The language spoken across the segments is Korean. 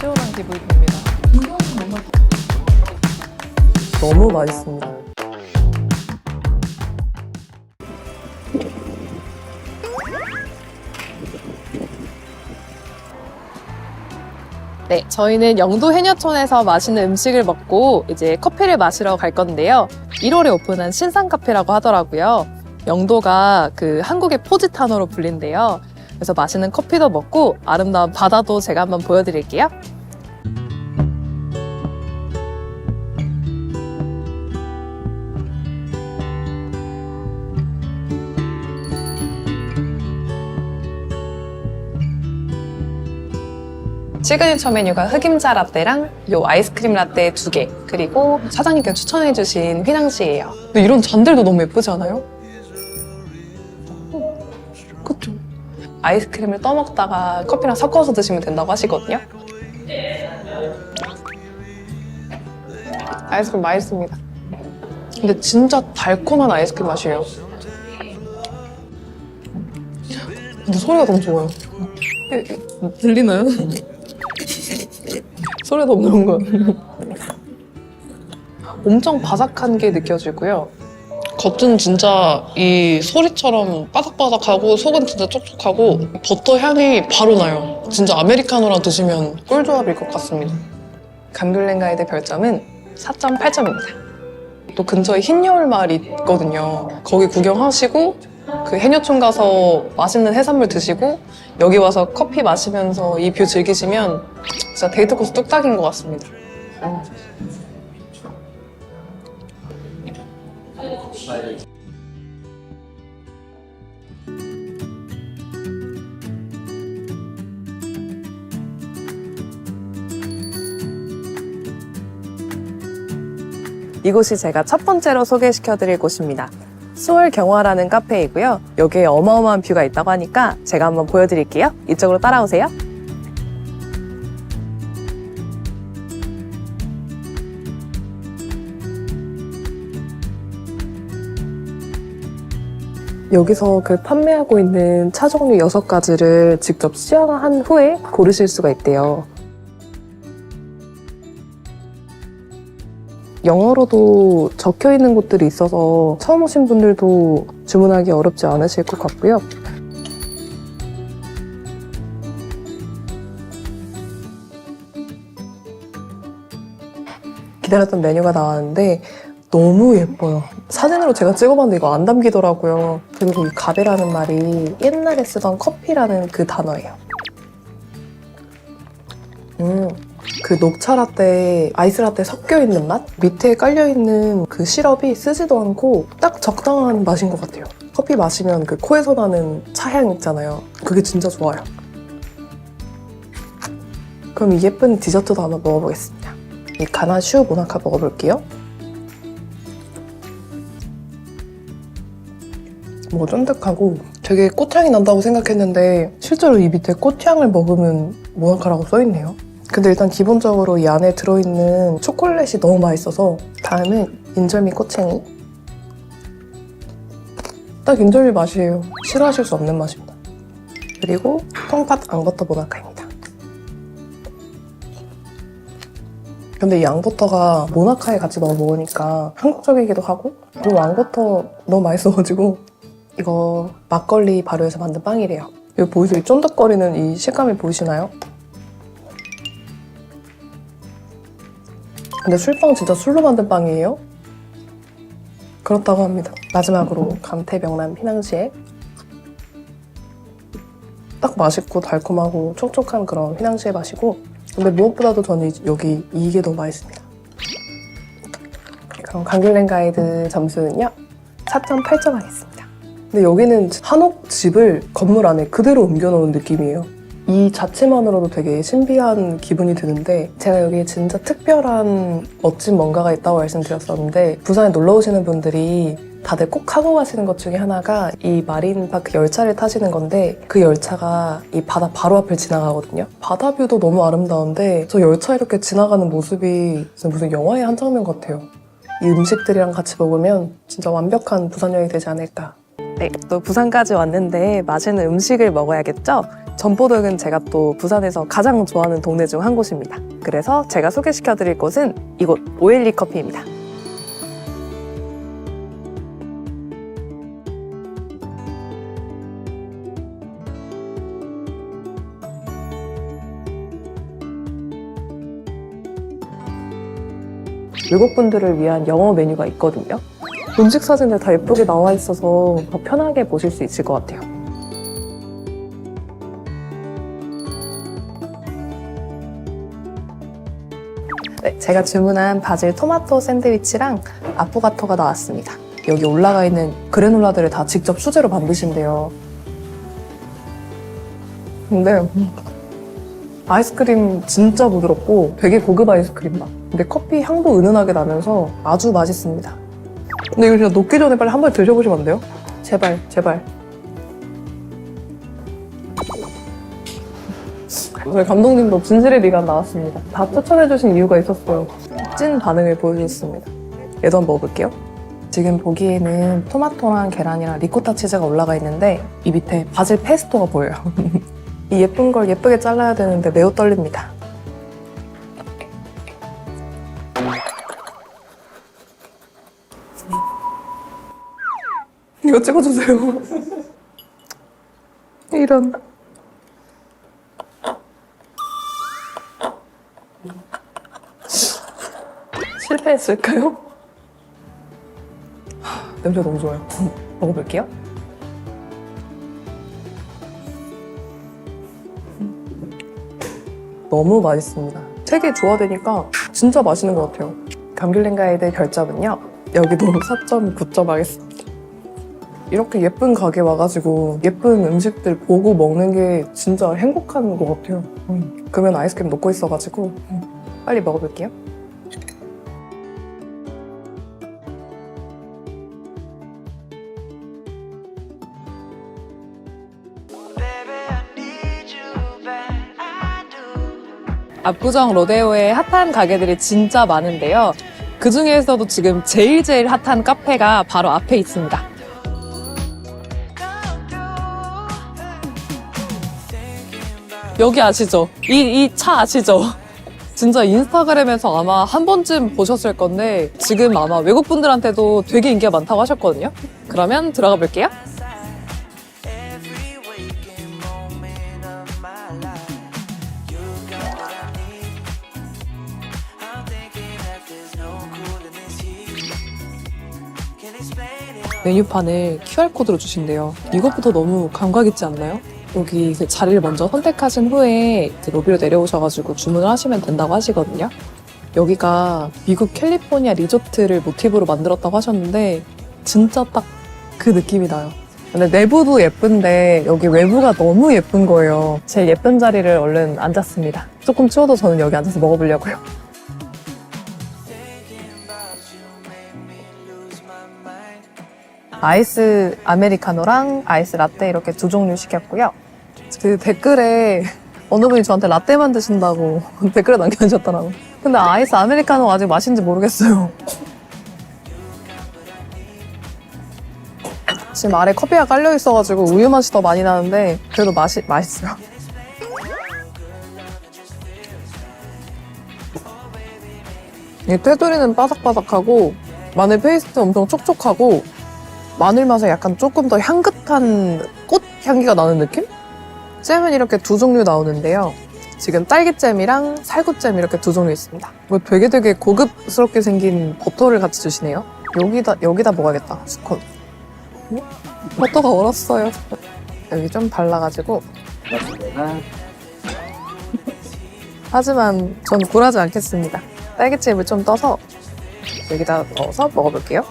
시원한 기분이 듭니다. 너무 맛있습니다. 네, 저희는 영도 해녀촌에서 맛있는 음식을 먹고 이제 커피를 마시러 갈 건데요. 1월에 오픈한 신상 카페라고 하더라고요. 영도가 그 한국의 포지타노로 불린대요. 그래서 맛있는 커피도 먹고 아름다운 바다도 제가 한번 보여드릴게요. 시그니처 메뉴가 흑임자 라떼랑 요 아이스크림 라떼 2개, 그리고 사장님께서 추천해주신 휘낭시예요. 근데 이런 잔들도 너무 예쁘지 않아요? 그쵸? 아이스크림을 떠먹다가 커피랑 섞어서 드시면 된다고 하시거든요. 아이스크림 맛있습니다. 근데 진짜 달콤한 아이스크림 맛이에요. 근데 소리가 너무 좋아요. 들리나요? 소리도 없는 거. 엄청 바삭한 게 느껴지고요. 겉은 진짜 이 소리처럼 바삭바삭하고 속은 진짜 촉촉하고 버터 향이 바로 나요. 진짜 아메리카노랑 드시면 꿀조합일 것 같습니다. 감귤랭가이드 별점은 4.8점입니다. 또 근처에 흰여울 마을이 있거든요. 거기 구경하시고 그 해녀촌 가서 맛있는 해산물 드시고 여기 와서 커피 마시면서 이 뷰 즐기시면 진짜 데이트 코스 뚝딱인 것 같습니다. 이곳이 제가 첫 번째로 소개시켜드릴 곳입니다. 수월경화라는 카페이고요. 여기에 어마어마한 뷰가 있다고 하니까 제가 한번 보여드릴게요. 이쪽으로 따라오세요. 여기서 그 판매하고 있는 차 종류 6가지를 직접 시향한 후에 고르실 수가 있대요. 영어로도 적혀 있는 곳들이 있어서 처음 오신 분들도 주문하기 어렵지 않으실 것 같고요. 기다렸던 메뉴가 나왔는데 너무 예뻐요. 사진으로 제가 찍어봤는데 이거 안 담기더라고요. 그리고 이 가베라는 말이 옛날에 쓰던 커피라는 그 단어예요. 그 녹차 라떼, 아이스 라떼 섞여 있는 맛? 밑에 깔려 있는 그 시럽이 쓰지도 않고 딱 적당한 맛인 것 같아요. 커피 마시면 그 코에서 나는 차향 있잖아요. 그게 진짜 좋아요. 그럼 이 예쁜 디저트도 한번 먹어보겠습니다. 이 가나슈 모나카 먹어볼게요. 뭔가 쫀득하고 되게 꽃향이 난다고 생각했는데 실제로 이 밑에 꽃향을 먹으면 모나카라고 써있네요. 근데 일단 기본적으로 이 안에 들어있는 초콜릿이 너무 맛있어서 다음은 인절미 꼬챙이. 딱 인절미 맛이에요. 싫어하실 수 없는 맛입니다. 그리고 통팥 앙버터 모나카입니다. 근데 이 앙버터가 모나카에 같이 넣어 먹으니까 한국적이기도 하고 그리고 앙버터 너무 맛있어가지고 이거 막걸리 발효해서 만든 빵이래요. 여기 보이세요? 이 쫀득거리는 이 식감이 보이시나요? 근데 술빵 진짜 술로 만든 빵이에요? 그렇다고 합니다. 마지막으로 감태명란 휘낭시에 딱 맛있고 달콤하고 촉촉한 그런 휘낭시에 맛이고 근데 무엇보다도 저는 여기 이게 너무 맛있습니다. 그럼 감귤랭가이드 점수는요? 4.8점 하겠습니다. 근데 여기는 한옥 집을 건물 안에 그대로 옮겨놓은 느낌이에요. 이 자체만으로도 되게 신비한 기분이 드는데 제가 여기에 진짜 특별한 멋진 뭔가가 있다고 말씀드렸었는데 부산에 놀러 오시는 분들이 다들 꼭 하고 가시는 것 중에 하나가 이 마린파크 열차를 타시는 건데 그 열차가 이 바다 바로 앞을 지나가거든요. 바다 뷰도 너무 아름다운데 저 열차 이렇게 지나가는 모습이 무슨 영화의 한 장면 같아요. 이 음식들이랑 같이 먹으면 진짜 완벽한 부산 여행이 되지 않을까. 네, 또 부산까지 왔는데 맛있는 음식을 먹어야겠죠? 전포동은 제가 또 부산에서 가장 좋아하는 동네 중 한 곳입니다. 그래서 제가 소개시켜드릴 곳은 이곳 오엘리 커피입니다. 외국분들을 위한 영어 메뉴가 있거든요. 음식 사진들 다 예쁘게 나와 있어서 더 편하게 보실 수 있을 것 같아요. 네, 제가 주문한 바질 토마토 샌드위치랑 아포가토가 나왔습니다. 여기 올라가 있는 그래놀라들을 다 직접 수제로 만드신대요. 근데 아이스크림 진짜 부드럽고 되게 고급 아이스크림 맛. 근데 커피 향도 은은하게 나면서 아주 맛있습니다. 근데 이거 진짜 녹기 전에 빨리 한 번 드셔보시면 안 돼요? 제발, 제발. 저희 감독님도 진실의 미간 나왔습니다. 다 추천해주신 이유가 있었어요. 찐 반응을 보여주셨습니다. 얘도 한번 먹어볼게요. 지금 보기에는 토마토랑 계란이랑 리코타 치즈가 올라가 있는데 이 밑에 바질 페스토가 보여요. 이 예쁜 걸 예쁘게 잘라야 되는데 매우 떨립니다. 이거 찍어주세요. 이런. 실패했을까요? 냄새 너무 좋아요. 먹어볼게요. 너무 맛있습니다. 색이 조화되니까 진짜 맛있는 것 같아요. 감귤랭 가이드 별점은요. 여기도 4.9점 하겠습니다. 이렇게 예쁜 가게 와가지고 예쁜 음식들 보고 먹는 게 진짜 행복한 것 같아요. 그러면 아이스크림 먹고 있어가지고 빨리 먹어볼게요. 압구정 로데오에 핫한 가게들이 진짜 많은데요. 그 중에서도 지금 제일 핫한 카페가 바로 앞에 있습니다. 여기 아시죠? 이 차 아시죠? 진짜 인스타그램에서 아마 한 번쯤 보셨을 건데 지금 아마 외국분들한테도 되게 인기가 많다고 하셨거든요. 그러면 들어가 볼게요. 메뉴판을 QR코드로 주신대요. 이것부터 너무 감각 있지 않나요? 여기 그 자리를 먼저 선택하신 후에 로비로 내려오셔가지고 주문을 하시면 된다고 하시거든요. 여기가 미국 캘리포니아 리조트를 모티브로 만들었다고 하셨는데 진짜 딱 그 느낌이 나요. 근데 내부도 예쁜데 여기 외부가 너무 예쁜 거예요. 제일 예쁜 자리를 얼른 앉았습니다. 조금 추워도 저는 여기 앉아서 먹어보려고요. 아이스 아메리카노랑 아이스 라떼 이렇게 두 종류 시켰고요. 그 댓글에 어느 분이 저한테 라떼만 드신다고 댓글에 남겨주셨더라고요. 근데 아이스 아메리카노가 아직 맛인지 모르겠어요. 지금 아래 커피가 깔려 있어가지고 우유 맛이 더 많이 나는데 그래도 맛있어요. 이 테두리는 바삭바삭하고 마늘 페이스트 엄청 촉촉하고 마늘 맛에 약간 조금 더 향긋한 꽃 향기가 나는 느낌? 잼은 이렇게 두 종류 나오는데요. 지금 딸기잼이랑 살구잼 이렇게 두 종류 있습니다. 이거 되게 고급스럽게 생긴 버터를 같이 주시네요. 여기다 먹어야겠다. 스콘. 버터가 얼었어요. 여기 좀 발라가지고. 하지만 전 굴하지 않겠습니다. 딸기잼을 좀 떠서 여기다 넣어서 먹어볼게요.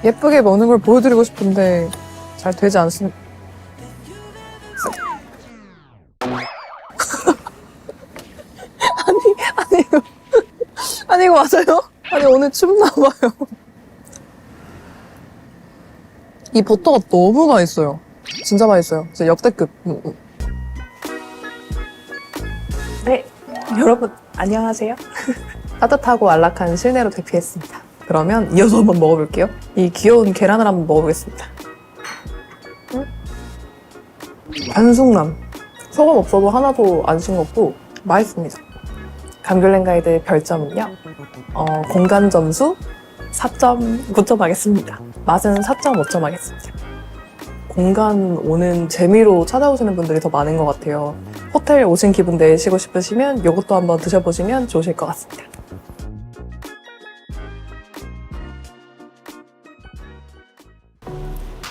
예쁘게 먹는 걸 보여드리고 싶은데 잘 되지 않습니다. 아니 이거 맞아요? 아니 오늘 춥나 봐요. 이 버터가 너무 맛있어요. 진짜 맛있어요. 진짜 역대급. 네, 여러분 안녕하세요. 따뜻하고 안락한 실내로 대피했습니다. 그러면 이어서 한번 먹어볼게요. 이 귀여운 계란을 한번 먹어보겠습니다. 안 숭남. 소금 없어도 하나도 안 싱겁고 맛있습니다. 감귤랜 가이드 별점은요. 공간 점수 4.9점 하겠습니다. 맛은 4.5점 하겠습니다. 공간 오는 재미로 찾아오시는 분들이 더 많은 것 같아요. 호텔 오신 기분 내시고 싶으시면 이것도 한번 드셔보시면 좋으실 것 같습니다.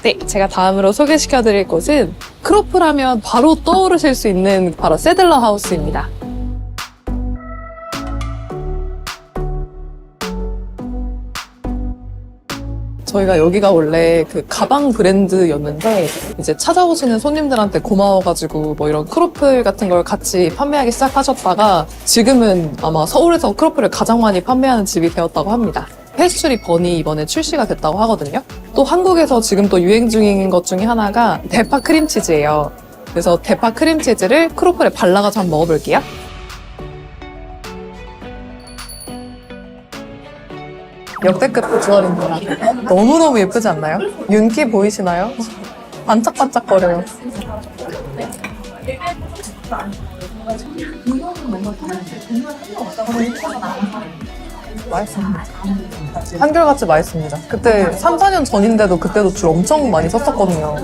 네, 제가 다음으로 소개시켜드릴 곳은 크로플 하면 바로 떠오르실 수 있는 바로 세들러 하우스입니다. 저희가 여기가 원래 그 가방 브랜드였는데 이제 찾아오시는 손님들한테 고마워가지고 뭐 이런 크로플 같은 걸 같이 판매하기 시작하셨다가 지금은 아마 서울에서 크로플을 가장 많이 판매하는 집이 되었다고 합니다. 페스츄리 번이 이번에 출시가 됐다고 하거든요. 또 한국에서 지금 또 유행 중인 것 중에 하나가 대파 크림치즈예요. 그래서 대파 크림치즈를 크로플에 발라가지고 한번 먹어볼게요. 역대급 비주얼입니다. 너무너무 예쁘지 않나요? 윤기 보이시나요? 반짝반짝거려요. 맛있습니다. 한결같이 맛있습니다. 그때 3, 4년 전인데도 그때도 줄 엄청 많이 썼었거든요.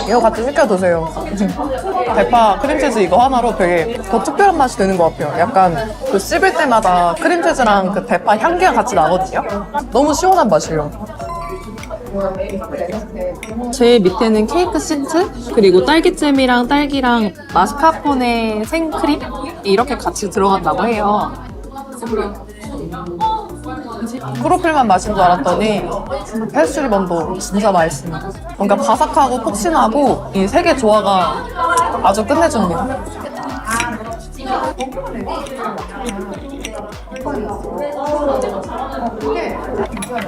이거 같이 시켜 드세요. 대파 크림치즈 이거 하나로 되게 더 특별한 맛이 되는 것 같아요. 약간 그 씹을 때마다 크림치즈랑 그 대파 향기가 같이 나거든요. 너무 시원한 맛이에요. 제일 밑에는 케이크 시트, 그리고 딸기잼이랑 딸기랑 마스카포네 생크림 이렇게 같이 들어간다고 해요. 크로플만 마신 줄 알았더니 페스츄리 번도 진짜 맛있습니다. 뭔가 바삭하고 폭신하고 이 세 개 조화가 아주 끝내줍니다.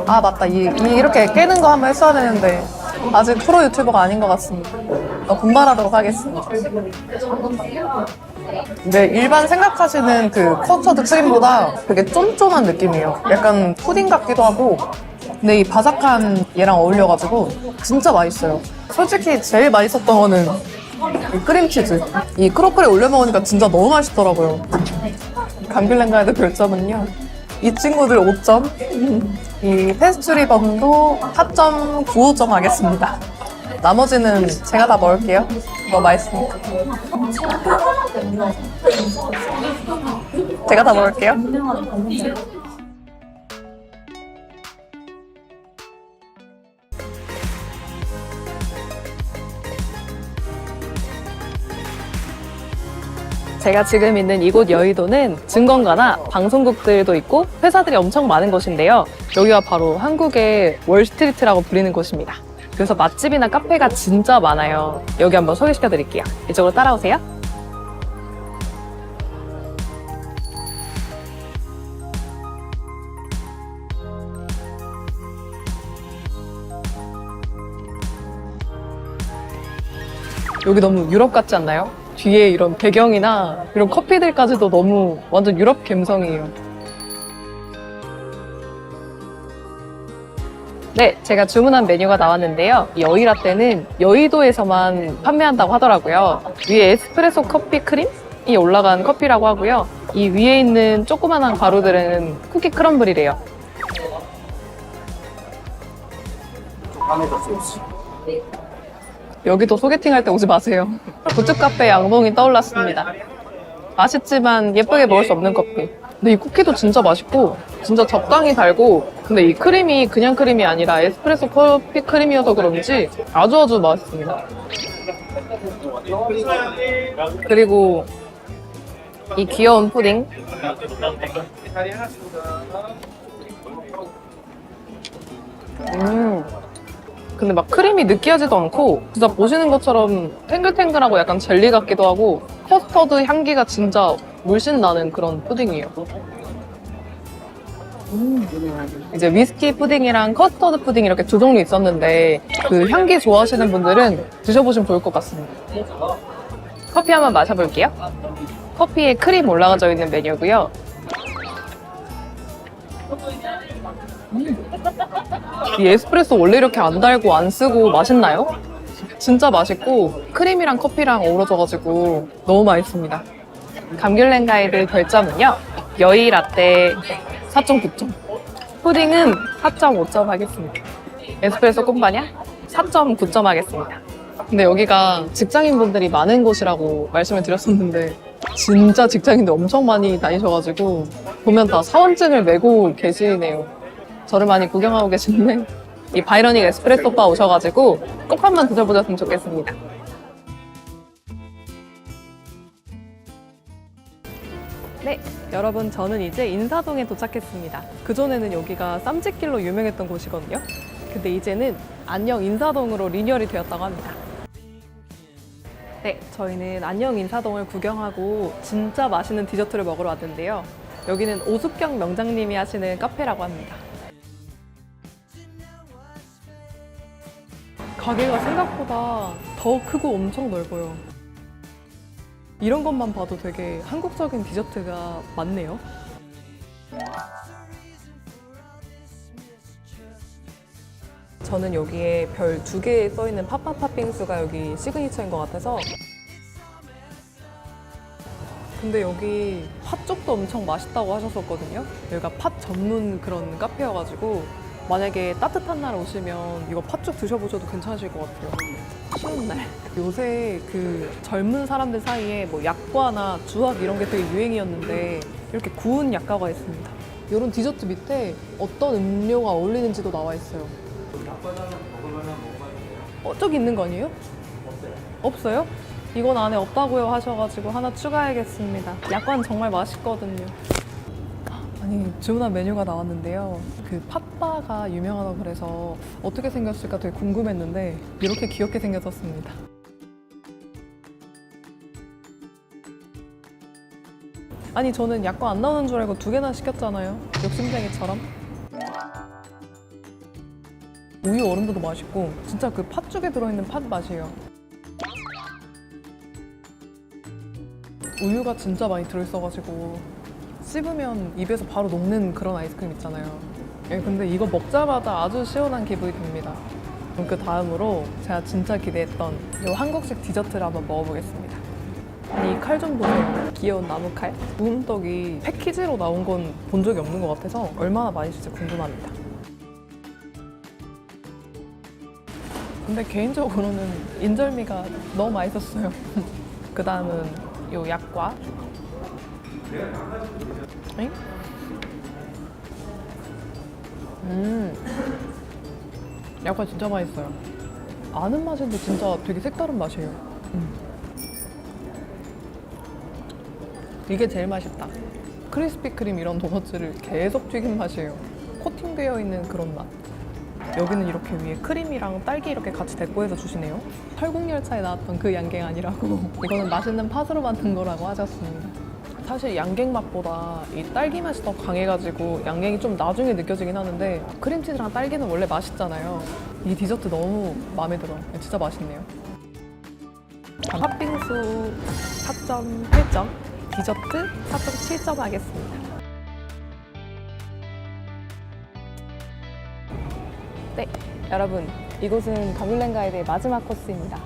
아 맞다, 이렇게 깨는 거 한번 했어야 되는데 아직 프로 유튜버가 아닌 것 같습니다. 분발하도록 하겠습니다. 근데 일반 생각하시는 그 커스터드 크림보다 되게 쫀쫀한 느낌이에요. 약간 푸딩 같기도 하고, 근데 이 바삭한 얘랑 어울려가지고 진짜 맛있어요. 솔직히 제일 맛있었던 거는 이 크림치즈. 이 크로플에 올려 먹으니까 진짜 너무 맛있더라고요. 감귤랜 가이드 별점은요, 이 친구들 5점, 이 페스츄리 번도 4.95점 하겠습니다. 나머지는 제가 다 먹을게요. 이거 맛있으니까. 제가 다 먹을게요. 제가 지금 있는 이곳 여의도는 증권가나 방송국들도 있고 회사들이 엄청 많은 곳인데요. 여기가 바로 한국의 월스트리트라고 불리는 곳입니다. 그래서 맛집이나 카페가 진짜 많아요. 여기 한번 소개시켜 드릴게요. 이쪽으로 따라오세요. 여기 너무 유럽 같지 않나요? 뒤에 이런 배경이나 이런 커피들까지도 너무 완전 유럽 감성이에요. 네, 제가 주문한 메뉴가 나왔는데요. 이 여의라떼는 여의도에서만 판매한다고 하더라고요. 위에 에스프레소 커피 크림이 올라간 커피라고 하고요. 이 위에 있는 조그만한 가루들은 쿠키 크럼블이래요. 여기도 소개팅 할 때 오지 마세요. 굿즈 카페 양봉이 떠올랐습니다. 맛있지만 예쁘게 먹을 수 없는 커피. 근데 이 쿠키도 진짜 맛있고 진짜 적당히 달고, 근데 이 크림이 그냥 크림이 아니라 에스프레소 커피 크림이어서 그런지 아주 맛있습니다. 그리고 이 귀여운 푸딩. 근데 막 크림이 느끼하지도 않고 진짜 보시는 것처럼 탱글탱글하고 약간 젤리 같기도 하고 커스터드 향기가 진짜 물씬 나는 그런 푸딩이에요. 이제 위스키 푸딩이랑 커스터드 푸딩 이렇게 두 종류 있었는데 그 향기 좋아하시는 분들은 드셔보시면 좋을 것 같습니다. 커피 한번 마셔볼게요. 커피에 크림 올라가져 있는 메뉴고요. 이 에스프레소 원래 이렇게 안 달고 안 쓰고 맛있나요? 진짜 맛있고 크림이랑 커피랑 어우러져가지고 너무 맛있습니다. 감귤렌 가이드 별점은요. 여의 라떼 4.9점. 푸딩은 4.5점 하겠습니다. 에스프레소 꼼바냐? 4.9점 하겠습니다. 근데 여기가 직장인분들이 많은 곳이라고 말씀을 드렸었는데 진짜 직장인들 엄청 많이 다니셔가지고 보면 다 사원증을 메고 계시네요. 저를 많이 구경하고 계시는데 이 바이러닉 에스프레소 바 오셔가지고 꼭 한번 드셔보셨으면 좋겠습니다. 네, 여러분 저는 이제 인사동에 도착했습니다. 그전에는 여기가 쌈짓길로 유명했던 곳이거든요. 근데 이제는 안녕 인사동으로 리뉴얼이 되었다고 합니다. 네, 저희는 안녕 인사동을 구경하고 진짜 맛있는 디저트를 먹으러 왔는데요. 여기는 오숙경 명장님이 하시는 카페라고 합니다. 가게가 생각보다 더 크고 엄청 넓어요. 이런 것만 봐도 되게 한국적인 디저트가 많네요. 저는 여기에 별 2개 써있는 팥팥팥빙수가 여기 시그니처인 것 같아서. 근데 여기 팥 쪽도 엄청 맛있다고 하셨었거든요. 여기가 팥 전문 그런 카페여가지고 만약에 따뜻한 날 오시면 이거 팥죽 드셔보셔도 괜찮으실 것 같아요. 추운 날. 요새 그 젊은 사람들 사이에 뭐 약과나 주악 이런 게 되게 유행이었는데 이렇게 구운 약과가 있습니다. 이런 디저트 밑에 어떤 음료가 어울리는지도 나와 있어요. 저기 있는 거 아니에요? 없어요? 이건 안에 없다고요 하셔가지고 하나 추가해야겠습니다. 약과는 정말 맛있거든요. 아니, 주문한 메뉴가 나왔는데요. 그 팥바가 유명하다고 그래서 어떻게 생겼을까 되게 궁금했는데 이렇게 귀엽게 생겼었습니다. 아니, 저는 약과 안 나오는 줄 알고 2개나 시켰잖아요. 욕심쟁이처럼. 우유 얼음도 맛있고 진짜 그 팥죽에 들어있는 팥 맛이에요. 우유가 진짜 많이 들어있어가지고 씹으면 입에서 바로 녹는 그런 아이스크림 있잖아요. 예, 근데 이거 먹자마자 아주 시원한 기분이 듭니다. 그럼 그 다음으로 제가 진짜 기대했던 이 한국식 디저트를 한번 먹어보겠습니다. 아니, 이 칼 좀 보세요. 귀여운 나무 칼. 구운떡이 패키지로 나온 건 본 적이 없는 것 같아서 얼마나 맛있을지 궁금합니다. 근데 개인적으로는 인절미가 너무 맛있었어요. 그 다음은 요 약과. 엥? 약과 진짜 맛있어요. 아는 맛인데 진짜 되게 색다른 맛이에요. 이게 제일 맛있다. 크리스피 크림 이런 도넛을 계속 튀긴 맛이에요. 코팅되어 있는 그런 맛. 여기는 이렇게 위에 크림이랑 딸기 이렇게 같이 데코해서 주시네요. 설국열차에 나왔던 그 양갱 아니라고. 이거는 맛있는 팥으로 만든 거라고 하셨습니다. 사실 양갱 맛보다 이 딸기 맛이 더 강해가지고 양갱이 좀 나중에 느껴지긴 하는데 크림치즈랑 딸기는 원래 맛있잖아요. 이 디저트 너무 마음에 들어요. 진짜 맛있네요. 팥빙수 4.8점, 디저트 4.7점 하겠습니다. 네, 여러분, 이곳은 감귤렌 가이드의 마지막 코스입니다.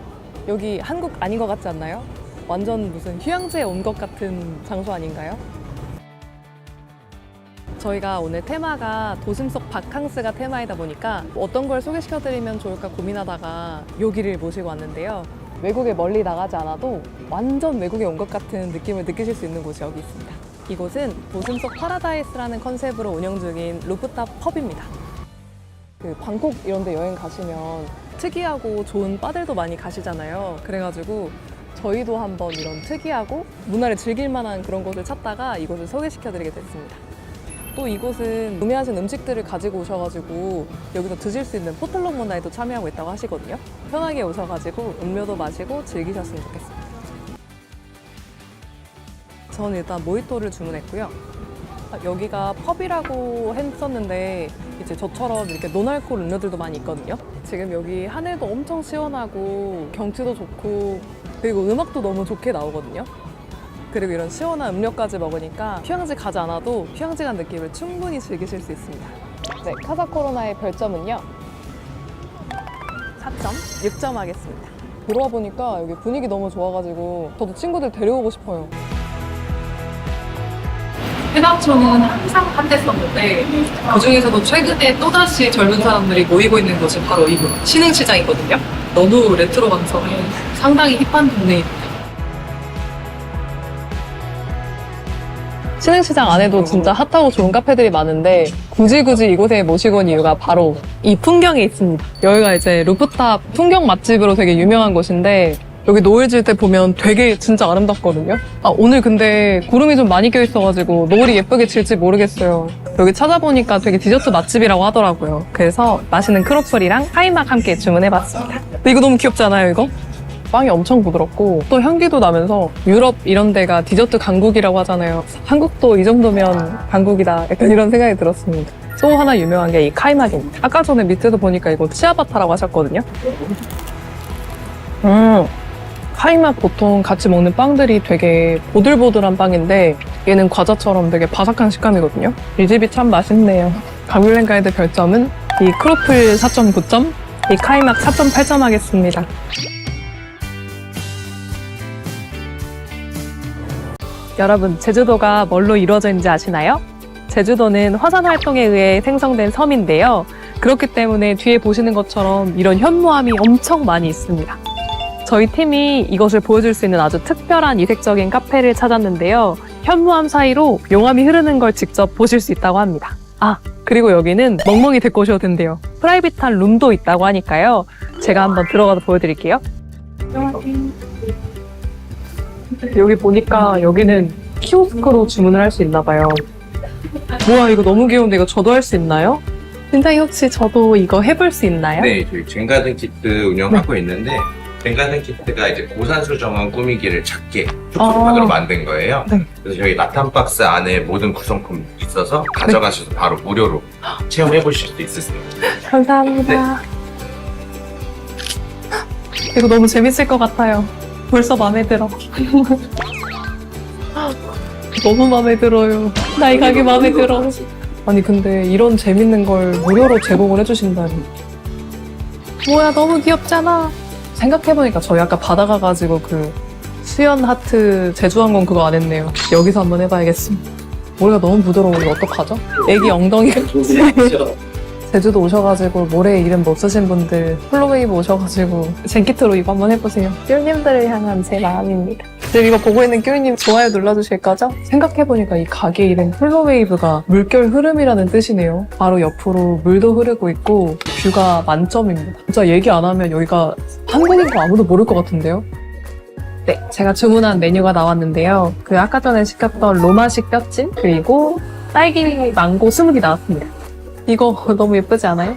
여기 한국 아닌 것 같지 않나요? 완전 무슨 휴양지에 온 것 같은 장소 아닌가요? 저희가 오늘 테마가 도심 속 바캉스가 테마이다 보니까 어떤 걸 소개시켜드리면 좋을까 고민하다가 여기를 모시고 왔는데요. 외국에 멀리 나가지 않아도 완전 외국에 온 것 같은 느낌을 느끼실 수 있는 곳이 여기 있습니다. 이곳은 도심 속 파라다이스라는 컨셉으로 운영 중인 루프탑 펍입니다. 그 방콕 이런 데 여행 가시면 특이하고 좋은 바들도 많이 가시잖아요. 그래가지고 저희도 한번 이런 특이하고 문화를 즐길 만한 그런 곳을 찾다가 이곳을 소개시켜드리게 됐습니다. 또 이곳은 구매하신 음식들을 가지고 오셔가지고 여기서 드실 수 있는 포틀럭 문화에도 참여하고 있다고 하시거든요. 편하게 오셔가지고 음료도 마시고 즐기셨으면 좋겠습니다. 저는 일단 모히또를 주문했고요. 여기가 펍이라고 했었는데 이제 저처럼 이렇게 노알코올 음료들도 많이 있거든요. 지금 여기 하늘도 엄청 시원하고 경치도 좋고 그리고 음악도 너무 좋게 나오거든요. 그리고 이런 시원한 음료까지 먹으니까 휴양지 가지 않아도 휴양지 간 느낌을 충분히 즐기실 수 있습니다. 네, 카사코로나의 별점은요. 4점, 6점 하겠습니다. 들어와 보니까 여기 분위기 너무 좋아가지고 저도 친구들 데려오고 싶어요. 해당초는 항상 핫했었는데 그중에서도 최근에 또다시 젊은 사람들이 모이고 있는 곳이 바로 이 신흥시장이거든요. 너무 레트로 감성에 상당히 힙한 동네입니다. 신흥시장 안에도 진짜 핫하고 좋은 카페들이 많은데 굳이 이곳에 모시고 온 이유가 바로 이 풍경에 있습니다. 여기가 이제 루프탑 풍경 맛집으로 되게 유명한 곳인데 여기 노을 질 때 보면 되게 진짜 아름답거든요. 오늘 근데 구름이 좀 많이 껴있어가지고 노을이 예쁘게 질지 모르겠어요. 여기 찾아보니까 되게 디저트 맛집이라고 하더라고요. 그래서 맛있는 크로플이랑 카이막 함께 주문해봤습니다. 근데 이거 너무 귀엽지 않아요, 이거? 빵이 엄청 부드럽고 또 향기도 나면서 유럽 이런 데가 디저트 강국이라고 하잖아요. 한국도 이 정도면 강국이다. 약간 이런 생각이 들었습니다. 또 하나 유명한 게 이 카이막입니다. 아까 전에 밑에서 보니까 이거 치아바타라고 하셨거든요. 카이막 보통 같이 먹는 빵들이 되게 보들보들한 빵인데 얘는 과자처럼 되게 바삭한 식감이거든요. 이 집이 참 맛있네요. 가귤렌 가이드 별점은 이 크로플 4.9점, 이 카이막 4.8점 하겠습니다. 여러분, 제주도가 뭘로 이루어져 있는지 아시나요? 제주도는 화산 활동에 의해 생성된 섬인데요. 그렇기 때문에 뒤에 보시는 것처럼 이런 현무암이 엄청 많이 있습니다. 저희 팀이 이것을 보여줄 수 있는 아주 특별한 이색적인 카페를 찾았는데요. 현무암 사이로 용암이 흐르는 걸 직접 보실 수 있다고 합니다. 그리고 여기는 멍멍이 데리고 오셔도 된대요. 프라이빗한 룸도 있다고 하니까요. 제가 한번 들어가서 보여드릴게요. 여기 보니까 여기는 키오스크로 주문을 할 수 있나 봐요. 뭐야, 이거 너무 귀여운데 이거 저도 할 수 있나요? 팀장님, 혹시 저도 이거 해볼 수 있나요? 네, 저희 젠가든 키트 운영하고 있는데 젠가든 키트가 이제 고산수 정원 꾸미기를 작게 촉촉하도록 만든 거예요. 네. 그래서 저희 라탄 박스 안에 모든 구성품 있어서 가져가셔서 바로 무료로 체험해 보실 수 있으세요. 감사합니다. 이거 너무 재밌을 것 같아요. 벌써 마음에 들어. 너무 마음에 들어요. 나 이 가게 마음에 들어. 아니 근데 이런 재밌는 걸 무료로 제공을 해주신다니. 뭐야, 너무 귀엽잖아. 생각해보니까 저희 아까 바다 가가지고 그 수연 하트 제주항공 그거 안 했네요. 여기서 한번 해봐야겠습니다. 모래가 너무 부드러워요. 어떡하죠? 애기 엉덩이가 제주도 오셔가지고 모래 이름 못 쓰신 분들 플로웨이브 오셔가지고 젠키트로 이거 한번 해보세요. 뀨님들을 향한 제 마음입니다. 지금 이거 보고 있는 뀨님 좋아요 눌러주실 거죠? 생각해보니까 이 가게 이름 플로웨이브가 물결 흐름이라는 뜻이네요. 바로 옆으로 물도 흐르고 있고 뷰가 만점입니다. 진짜 얘기 안 하면 여기가 한국인 거 아무도 모를 것 같은데요? 네, 제가 주문한 메뉴가 나왔는데요. 그 아까 전에 시켰던 로마식 뼈찜 그리고 딸기 망고 스무디 나왔습니다. 이거 너무 예쁘지 않아요?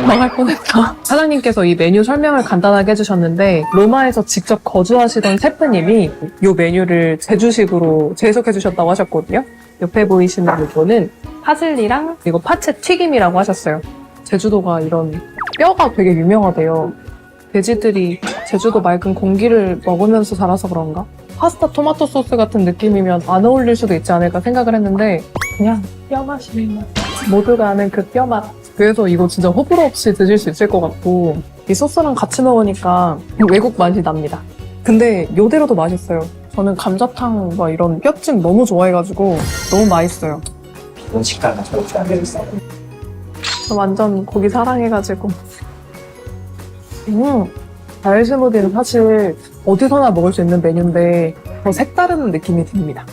망할 뻔했다. 사장님께서 이 메뉴 설명을 간단하게 해주셨는데 로마에서 직접 거주하시던 셰프님이 이 메뉴를 제주식으로 재해석해주셨다고 하셨거든요. 옆에 보이시는 이거는 파슬리랑 이거 파채 튀김이라고 하셨어요. 제주도가 이런 뼈가 되게 유명하대요. 돼지들이 제주도 맑은 공기를 먹으면서 자라서 그런가? 파스타 토마토 소스 같은 느낌이면 안 어울릴 수도 있지 않을까 생각을 했는데 그냥 뼈 맛이네요. 모두가 아는 그 뼈 맛. 그래서 이거 진짜 호불호 없이 드실 수 있을 것 같고 이 소스랑 같이 먹으니까 외국 맛이 납니다. 근데 이대로도 맛있어요. 저는 감자탕과 이런 뼈찜 너무 좋아해가지고 너무 맛있어요. 식감이 절대 안 되겠어요. 저 완전 고기 사랑해가지고 과일 스무디는 사실 어디서나 먹을 수 있는 메뉴인데 더 색다른 느낌이 듭니다.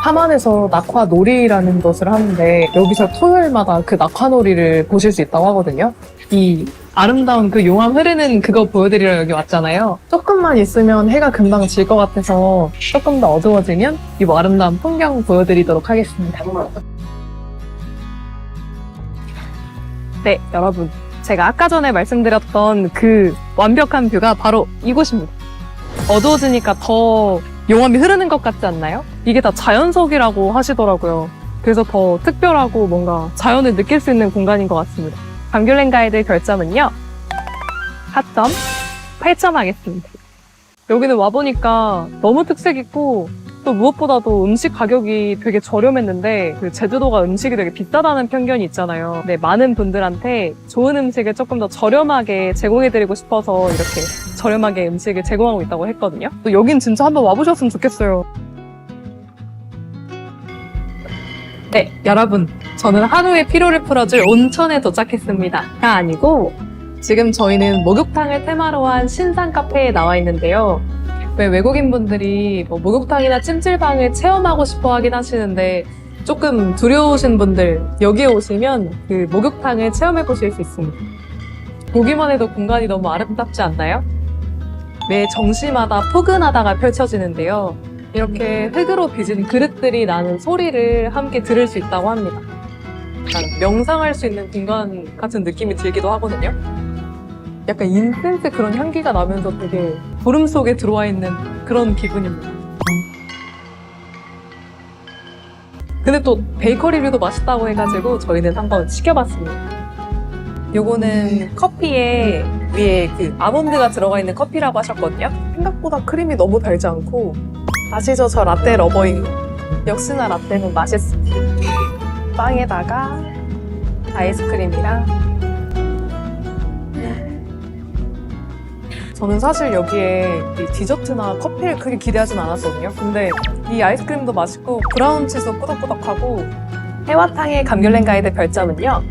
함안에서 낙화놀이라는 것을 하는데 여기서 토요일마다 그 낙화놀이를 보실 수 있다고 하거든요. 이 아름다운 그 용암 흐르는 그거 보여드리러 여기 왔잖아요. 조금만 있으면 해가 금방 질 것 같아서 조금 더 어두워지면 이 아름다운 풍경 보여드리도록 하겠습니다. 네, 여러분. 제가 아까 전에 말씀드렸던 그 완벽한 뷰가 바로 이곳입니다. 어두워지니까 더 용암이 흐르는 것 같지 않나요? 이게 다 자연석이라고 하시더라고요. 그래서 더 특별하고 뭔가 자연을 느낄 수 있는 공간인 것 같습니다. 가귤렌 가이드 별점은요. 4.8점 하겠습니다. 여기는 와보니까 너무 특색 있고 또 무엇보다도 음식 가격이 되게 저렴했는데 그 제주도가 음식이 되게 비싸다는 편견이 있잖아요. 네, 많은 분들한테 좋은 음식을 조금 더 저렴하게 제공해드리고 싶어서 이렇게 저렴하게 음식을 제공하고 있다고 했거든요. 또 여긴 진짜 한번 와보셨으면 좋겠어요. 네, 여러분. 저는 하루의 피로를 풀어줄 온천에 도착했습니다. 가 아니고 지금 저희는 목욕탕을 테마로 한 신상 카페에 나와 있는데요. 왜 외국인분들이 뭐 목욕탕이나 찜질방을 체험하고 싶어 하긴 하시는데 조금 두려우신 분들 여기에 오시면 그 목욕탕을 체험해 보실 수 있습니다. 보기만 해도 공간이 너무 아름답지 않나요? 매 정시마다 포근하다가 펼쳐지는데요. 이렇게 흙으로 빚은 그릇들이 나는 소리를 함께 들을 수 있다고 합니다. 약간 명상할 수 있는 공간 같은 느낌이 들기도 하거든요. 약간 인센스 그런 향기가 나면서 되게 구름 속에 들어와 있는 그런 기분입니다. 근데 또 베이커리류도 맛있다고 해가지고 저희는 한번 시켜봤습니다. 요거는 커피에 위에 그 아몬드가 들어가 있는 커피라고 하셨거든요. 생각보다 크림이 너무 달지 않고 아시죠? 저 라떼 러버인 역시나 라떼는 맛있습니다. 빵에다가 아이스크림이랑 저는 사실 여기에 이 디저트나 커피를 크게 기대하진 않았거든요. 근데 이 아이스크림도 맛있고 브라운 치즈도 꾸덕꾸덕하고 해와탕의 감귤렌 가이드 별점은요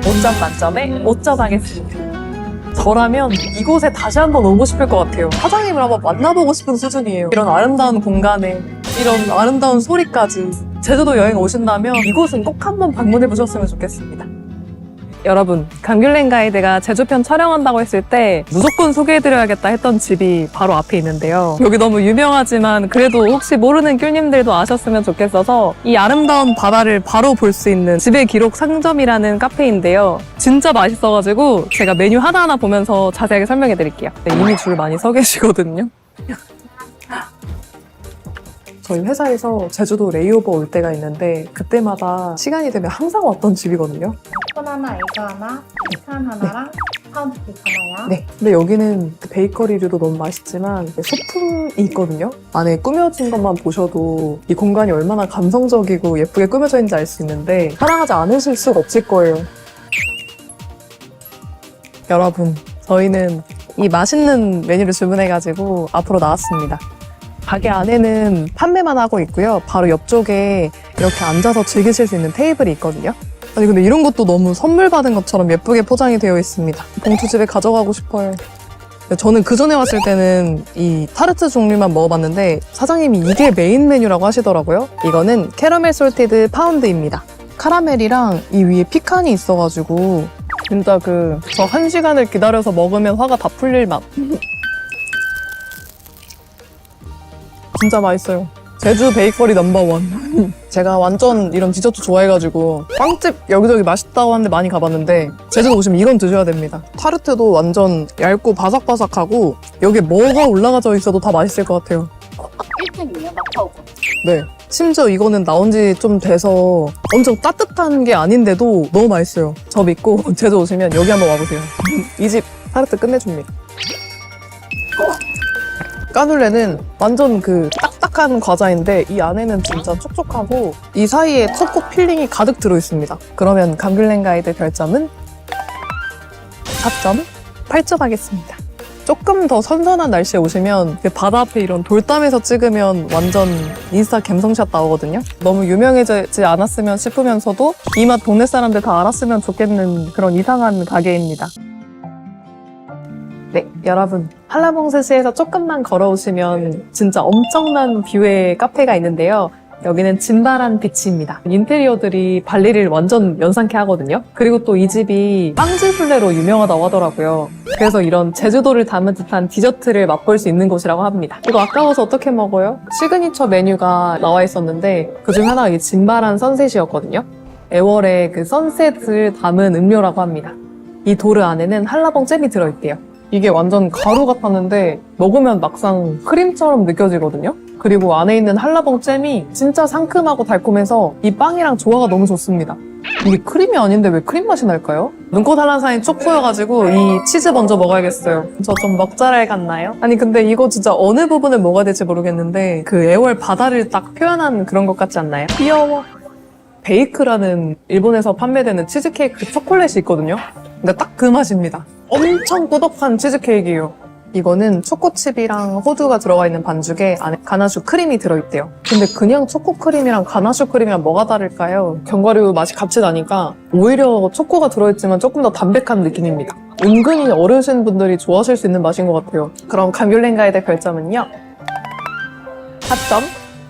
5점 만점에 5점 하겠습니다. 저라면 이곳에 다시 한번 오고 싶을 것 같아요. 사장님을 한번 만나보고 싶은 수준이에요. 이런 아름다운 공간에 이런 아름다운 소리까지 제주도 여행 오신다면 이곳은 꼭 한번 방문해 보셨으면 좋겠습니다. 여러분, 감귤렌 가이드가 제주편 촬영한다고 했을 때 무조건 소개해드려야겠다 했던 집이 바로 앞에 있는데요. 여기 너무 유명하지만 그래도 혹시 모르는 귤님들도 아셨으면 좋겠어서 이 아름다운 바다를 바로 볼 수 있는 집의 기록 상점이라는 카페인데요. 진짜 맛있어가지고 제가 메뉴 하나하나 보면서 자세하게 설명해드릴게요. 네, 이미 줄 많이 서 계시거든요. 저희 회사에서 제주도 레이오버 올 때가 있는데 그때마다 시간이 되면 항상 왔던 집이거든요. 콘 하나, 에그 하나, 햄 하나랑 파운드 케이크 하나요. 네. 근데 여기는 베이커리류도 너무 맛있지만 소품이 있거든요. 안에 꾸며진 것만 보셔도 이 공간이 얼마나 감성적이고 예쁘게 꾸며져 있는지 알 수 있는데 사랑하지 않으실 수가 없을 거예요. 여러분, 저희는 이 맛있는 메뉴를 주문해가지고 앞으로 나왔습니다. 가게 안에는 판매만 하고 있고요. 바로 옆쪽에 이렇게 앉아서 즐기실 수 있는 테이블이 있거든요. 아니 근데 이런 것도 너무 선물 받은 것처럼 예쁘게 포장이 되어 있습니다. 봉투 집에 가져가고 싶어요. 저는 그 전에 왔을 때는 이 타르트 종류만 먹어봤는데 사장님이 이게 메인 메뉴라고 하시더라고요. 이거는 캐러멜 솔티드 파운드입니다. 카라멜이랑 이 위에 피칸이 있어가지고 진짜 그 저 1시간을 기다려서 먹으면 화가 다 풀릴 맛. 진짜 맛있어요. 제주 베이커리 넘버원. 제가 완전 이런 디저트 좋아해가지고 빵집 여기저기 맛있다고 하는데 많이 가봤는데 제주도 오시면 이건 드셔야 됩니다. 타르트도 완전 얇고 바삭바삭하고 여기에 뭐가 올라가져 있어도 다 맛있을 것 같아요. 1등이에요, 마카오고. 네. 심지어 이거는 나온 지 좀 돼서 엄청 따뜻한 게 아닌데도 너무 맛있어요. 저 믿고 제주 오시면 여기 한번 와보세요. 이 집 타르트 끝내줍니다. 까눌레는 완전 그 딱딱한 과자인데 이 안에는 진짜 촉촉하고 이 사이에 초코 필링이 가득 들어있습니다. 그러면 감귤렌 가이드 별점은 4점 8점 하겠습니다. 조금 더 선선한 날씨에 오시면 바다 앞에 이런 돌담에서 찍으면 완전 인스타 감성샷 나오거든요. 너무 유명해지지 않았으면 싶으면서도 이 맛 동네 사람들 다 알았으면 좋겠는 그런 이상한 가게입니다. 네, 여러분. 한라봉스시에서 조금만 걸어오시면 진짜 엄청난 뷰의 카페가 있는데요. 여기는 진바란 비치입니다. 인테리어들이 발리를 완전 연상케 하거든요. 그리고 또 이 집이 빵지 순례로 유명하다고 하더라고요. 그래서 이런 제주도를 담은 듯한 디저트를 맛볼 수 있는 곳이라고 합니다. 이거 아까워서 어떻게 먹어요? 시그니처 메뉴가 나와 있었는데 그중 하나가 이 진바란 선셋이었거든요. 애월의 그 선셋을 담은 음료라고 합니다. 이 도르 안에는 한라봉 잼이 들어있대요. 이게 완전 가루 같았는데 먹으면 막상 크림처럼 느껴지거든요. 그리고 안에 있는 한라봉 잼이 진짜 상큼하고 달콤해서 이 빵이랑 조화가 너무 좋습니다. 이게 크림이 아닌데 왜 크림 맛이 날까요? 눈꽃 한라산이 초코여가지고 이 치즈 먼저 먹어야겠어요. 저 좀 먹자랄 같나요? 아니 근데 이거 진짜 어느 부분을 먹어야 될지 모르겠는데 그 애월 바다를 딱 표현한 그런 것 같지 않나요? 귀여워. 베이크라는 일본에서 판매되는 치즈케이크 초콜릿이 있거든요. 근데 딱 그 맛입니다. 엄청 꾸덕한 치즈케이크예요. 이거는 초코칩이랑 호두가 들어가 있는 반죽에 안에 가나슈 크림이 들어있대요. 근데 그냥 초코크림이랑 가나슈 크림이랑 뭐가 다를까요? 견과류 맛이 같이 나니까 오히려 초코가 들어있지만 조금 더 담백한 느낌입니다. 은근히 어르신분들이 좋아하실 수 있는 맛인 것 같아요. 그럼 감귤랭가이드 별점은요? 4점,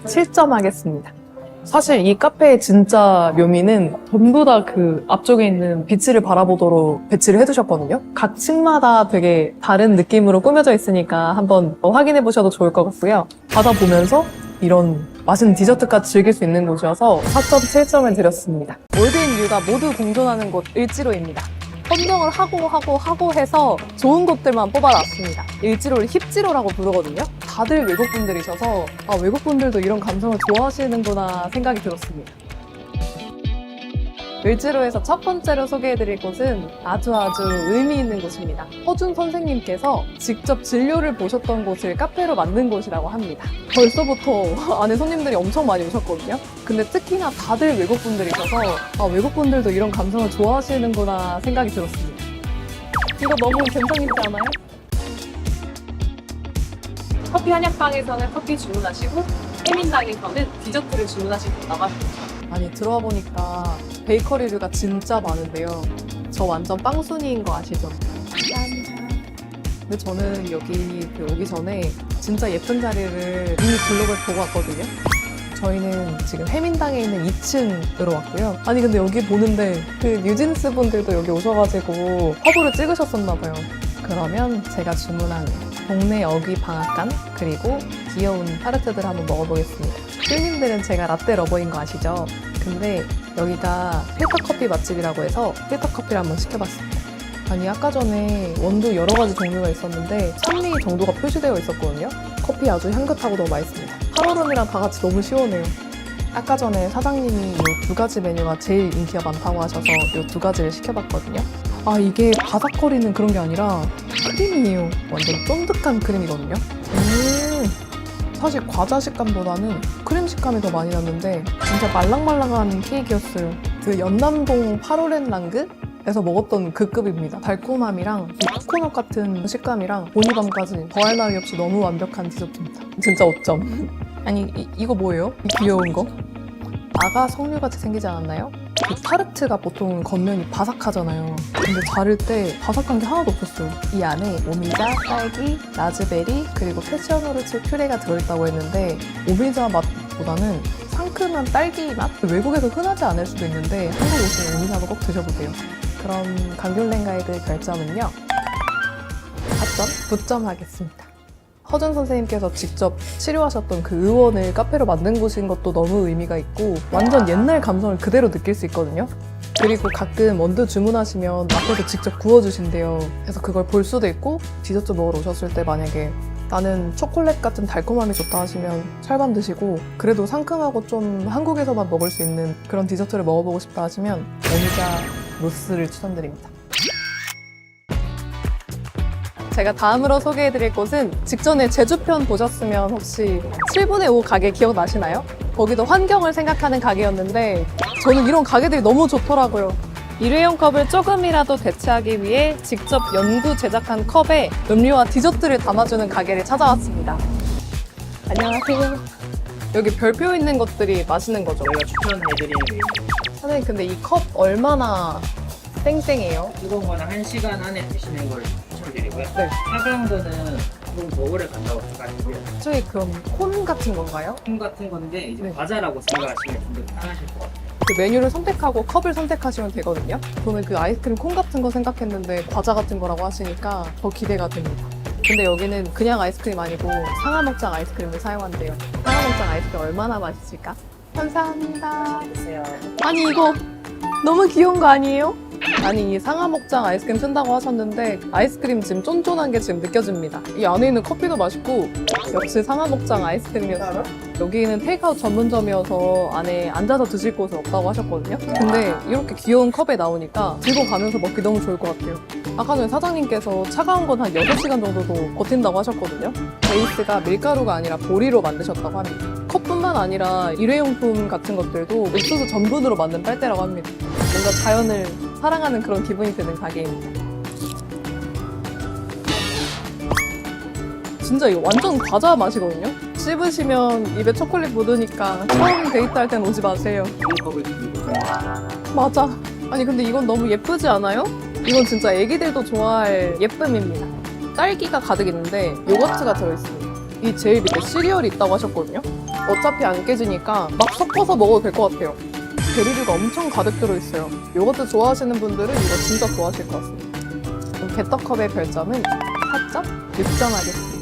7점 하겠습니다. 사실 이 카페의 진짜 묘미는 전부 다 그 앞쪽에 있는 비치를 바라보도록 배치를 해두셨거든요. 각 층마다 되게 다른 느낌으로 꾸며져 있으니까 한번 확인해 보셔도 좋을 것 같고요. 바다 보면서 이런 맛있는 디저트까지 즐길 수 있는 곳이어서 4.7점을 드렸습니다. 올드인 류가 모두 공존하는 곳 을지로입니다. 선정을 하고 해서 좋은 곳들만 뽑아놨습니다. 을지로를 힙지로라고 부르거든요. 다들 외국분들이셔서 아, 외국분들도 이런 감성을 좋아하시는구나 생각이 들었습니다. 을지로에서 첫 번째로 소개해드릴 곳은 아주 의미 있는 곳입니다. 허준 선생님께서 직접 진료를 보셨던 곳을 카페로 만든 곳이라고 합니다. 벌써부터 안에 손님들이 엄청 많이 오셨거든요. 근데 특히나 다들 외국분들이셔서 아, 외국분들도 이런 감성을 좋아하시는구나 생각이 들었습니다. 이거 너무 괜찮지 않아요? 커피 한약방에서는 커피 주문하시고 해민당에서는 디저트를 주문하시고 나가십니다. 아니 들어와 보니까 베이커리류가 진짜 많은데요. 저 완전 빵순이인 거 아시죠? 근데 저는 여기 오기 전에 진짜 예쁜 자리를 이 블록을 보고 왔거든요. 저희는 지금 해민당에 있는 2층으로 왔고요. 아니 근데 여기 보는데 그 뉴진스 분들도 여기 오셔가지고 화보를 찍으셨었나 봐요. 그러면 제가 주문한 동네 어귀 방앗간 그리고 귀여운 타르트들을 한번 먹어보겠습니다. 쭈님들은 제가 라떼 러버인 거 아시죠? 근데 여기가 필터커피 맛집이라고 해서 필터커피를 한번 시켜봤습니다. 아니 아까 전에 원두 여러 가지 종류가 있었는데 산미 정도가 표시되어 있었거든요. 커피 아주 향긋하고 너무 맛있습니다. 파로론이랑 다 같이 너무 시원해요. 아까 전에 사장님이 이 두 가지 메뉴가 제일 인기가 많다고 하셔서 이 두 가지를 시켜봤거든요. 아 이게 바삭거리는 그런 게 아니라 크림이에요. 완전 쫀득한 크림이거든요. 사실 과자 식감보다는 크림 식감이 더 많이 났는데 진짜 말랑말랑한 케이크였어요. 그 연남동 파로렌랑그에서 먹었던 그 급입니다. 달콤함이랑 이 코코넛 같은 식감이랑 보니밤까지 더할 나위 없이 너무 완벽한 디저트입니다. 진짜 5점. 아니 이거 뭐예요? 이 귀여운 거? 아가 석류같이 생기지 않았나요? 그 타르트가 보통 겉면이 바삭하잖아요. 근데 자를 때 바삭한 게 하나도 없었어요. 이 안에 오미자, 딸기, 라즈베리, 그리고 패션오르츠 퓨레가 들어있다고 했는데 오미자 맛보다는 상큼한 딸기 맛? 외국에서 흔하지 않을 수도 있는데 한국 오시면 오미자도 꼭 드셔보세요. 그럼 감귤랭가이드 별점은요? 4점? 9점 하겠습니다. 허준 선생님께서 직접 치료하셨던 그 의원을 카페로 만든 곳인 것도 너무 의미가 있고 완전 옛날 감성을 그대로 느낄 수 있거든요. 그리고 가끔 원두 주문하시면 앞에서 직접 구워주신대요. 그래서 그걸 볼 수도 있고 디저트 먹으러 오셨을 때 만약에 나는 초콜릿 같은 달콤함이 좋다 하시면 찰밤 드시고 그래도 상큼하고 좀 한국에서만 먹을 수 있는 그런 디저트를 먹어보고 싶다 하시면 오미자 무스를 추천드립니다. 제가 다음으로 소개해드릴 곳은 직전에 제주편 보셨으면 혹시 7분의 5 가게 기억나시나요? 거기도 환경을 생각하는 가게였는데 저는 이런 가게들이 너무 좋더라고요. 일회용 컵을 조금이라도 대체하기 위해 직접 연구 제작한 컵에 음료와 디저트를 담아주는 가게를 찾아왔습니다. 안녕하세요. 여기 별표 있는 것들이 맛있는 거죠? 저희가 추천해드리는 선생님 근데 이 컵 얼마나 땡땡해요? 뜨거운 거는 1시간 안에 드시는 걸 추천드리고요. 네. 차가운 거는 좀 오래 간다고 생각하시고요. 저희 그럼 콘 같은 건가요? 콩 같은 건데 이제 네. 과자라고 생각하시면 좀 더 편하실 것 같아요. 그 메뉴를 선택하고 컵을 선택하시면 되거든요. 저는 그 아이스크림 콘 같은 거 생각했는데 과자 같은 거라고 하시니까 더 기대가 됩니다. 근데 여기는 그냥 아이스크림 아니고 상하먹장 아이스크림을 사용한대요. 상하먹장 아이스크림 얼마나 맛있을까? 감사합니다. 드세요. 아니 이거 너무 귀여운 거 아니에요? 아니 이 상하목장 아이스크림 쓴다고 하셨는데 아이스크림 지금 쫀쫀한 게 지금 느껴집니다. 이 안에 있는 커피도 맛있고 역시 상하목장 아이스크림이었어요. 여기는 테이크아웃 전문점이어서 안에 앉아서 드실 곳은 없다고 하셨거든요. 근데 이렇게 귀여운 컵에 나오니까 들고 가면서 먹기 너무 좋을 것 같아요. 아까 전에 사장님께서 차가운 건 한 6시간 정도도 버틴다고 하셨거든요. 베이스가 밀가루가 아니라 보리로 만드셨다고 합니다. 컵뿐만 아니라 일회용품 같은 것들도 옥수수 전분으로 만든 빨대라고 합니다. 뭔가 자연을 사랑하는 그런 기분이 드는 가게입니다. 진짜 이거 완전 과자 맛이거든요? 씹으시면 입에 초콜릿 묻으니까 처음 데이트할 땐 오지 마세요. 컵을 드리고 맞아. 아니 근데 이건 너무 예쁘지 않아요? 이건 진짜 애기들도 좋아할 예쁨입니다. 딸기가 가득 있는데 요거트가 들어있습니다. 이 제일 밑에 시리얼이 있다고 하셨거든요. 어차피 안 깨지니까 막 섞어서 먹어도 될 것 같아요. 베리류가 엄청 가득 들어있어요. 요거트 좋아하시는 분들은 이거 진짜 좋아하실 것 같습니다. 개떡컵의 별점은 4점? 6점 하겠습니다.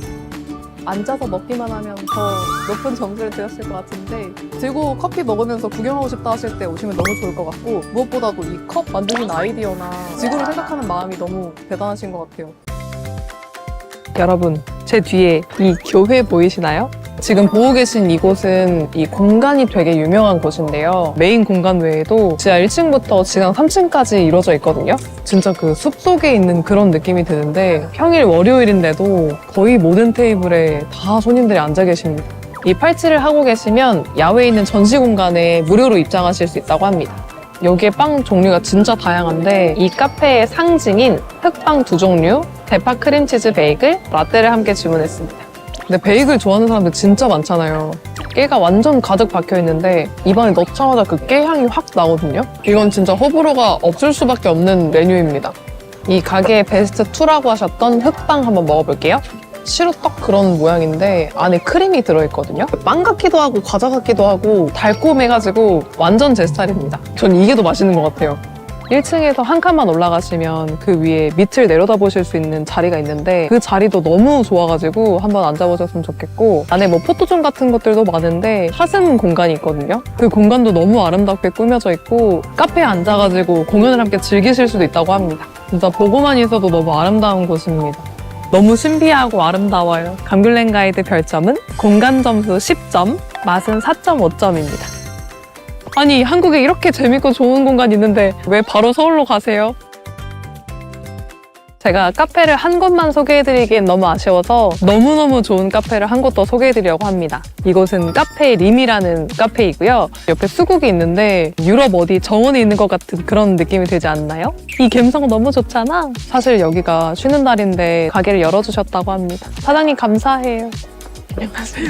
앉아서 먹기만 하면 더 높은 점수를 드렸을 것 같은데 들고 커피 먹으면서 구경하고 싶다 하실 때 오시면 너무 좋을 것 같고 무엇보다도 이 컵 만드신 아이디어나 지구를 생각하는 마음이 너무 대단하신 것 같아요. 여러분, 제 뒤에 이 교회 보이시나요? 지금 보고 계신 이곳은 이 공간이 되게 유명한 곳인데요. 메인 공간 외에도 지하 1층부터 지상 3층까지 이루어져 있거든요. 진짜 그 숲속에 있는 그런 느낌이 드는데 평일 월요일인데도 거의 모든 테이블에 다 손님들이 앉아 계십니다. 이 팔찌를 하고 계시면 야외에 있는 전시 공간에 무료로 입장하실 수 있다고 합니다. 여기에 빵 종류가 진짜 다양한데 이 카페의 상징인 흑빵 2종류, 대파 크림치즈 베이글, 라떼를 함께 주문했습니다. 근데 베이글 좋아하는 사람들 진짜 많잖아요. 깨가 완전 가득 박혀 있는데 입안에 넣자마자 그 깨 향이 확 나거든요. 이건 진짜 호불호가 없을 수밖에 없는 메뉴입니다. 이 가게의 베스트 2라고 하셨던 흑빵 한번 먹어볼게요. 시루떡 그런 모양인데 안에 크림이 들어있거든요. 빵 같기도 하고 과자 같기도 하고 달콤해가지고 완전 제 스타일입니다. 전 이게 더 맛있는 것 같아요. 1층에서 한 칸만 올라가시면 그 위에 밑을 내려다보실 수 있는 자리가 있는데 그 자리도 너무 좋아가지고 한번 앉아보셨으면 좋겠고 안에 뭐 포토존 같은 것들도 많은데 사슴 공간이 있거든요. 그 공간도 너무 아름답게 꾸며져 있고 카페에 앉아가지고 공연을 함께 즐기실 수도 있다고 합니다. 진짜 보고만 있어도 너무 아름다운 곳입니다. 너무 신비하고 아름다워요. 감귤랜 가이드 별점은 공간 점수 10점, 맛은 4.5점입니다. 아니 한국에 이렇게 재밌고 좋은 공간이 있는데 왜 바로 서울로 가세요? 제가 카페를 한 곳만 소개해드리기엔 너무 아쉬워서 너무너무 좋은 카페를 한 곳 더 소개해드리려고 합니다. 이곳은 카페 림이라는 카페이고요. 옆에 수국이 있는데 유럽 어디 정원에 있는 것 같은 그런 느낌이 들지 않나요? 이 감성 너무 좋잖아? 사실 여기가 쉬는 날인데 가게를 열어주셨다고 합니다. 사장님 감사해요. 안녕하세요.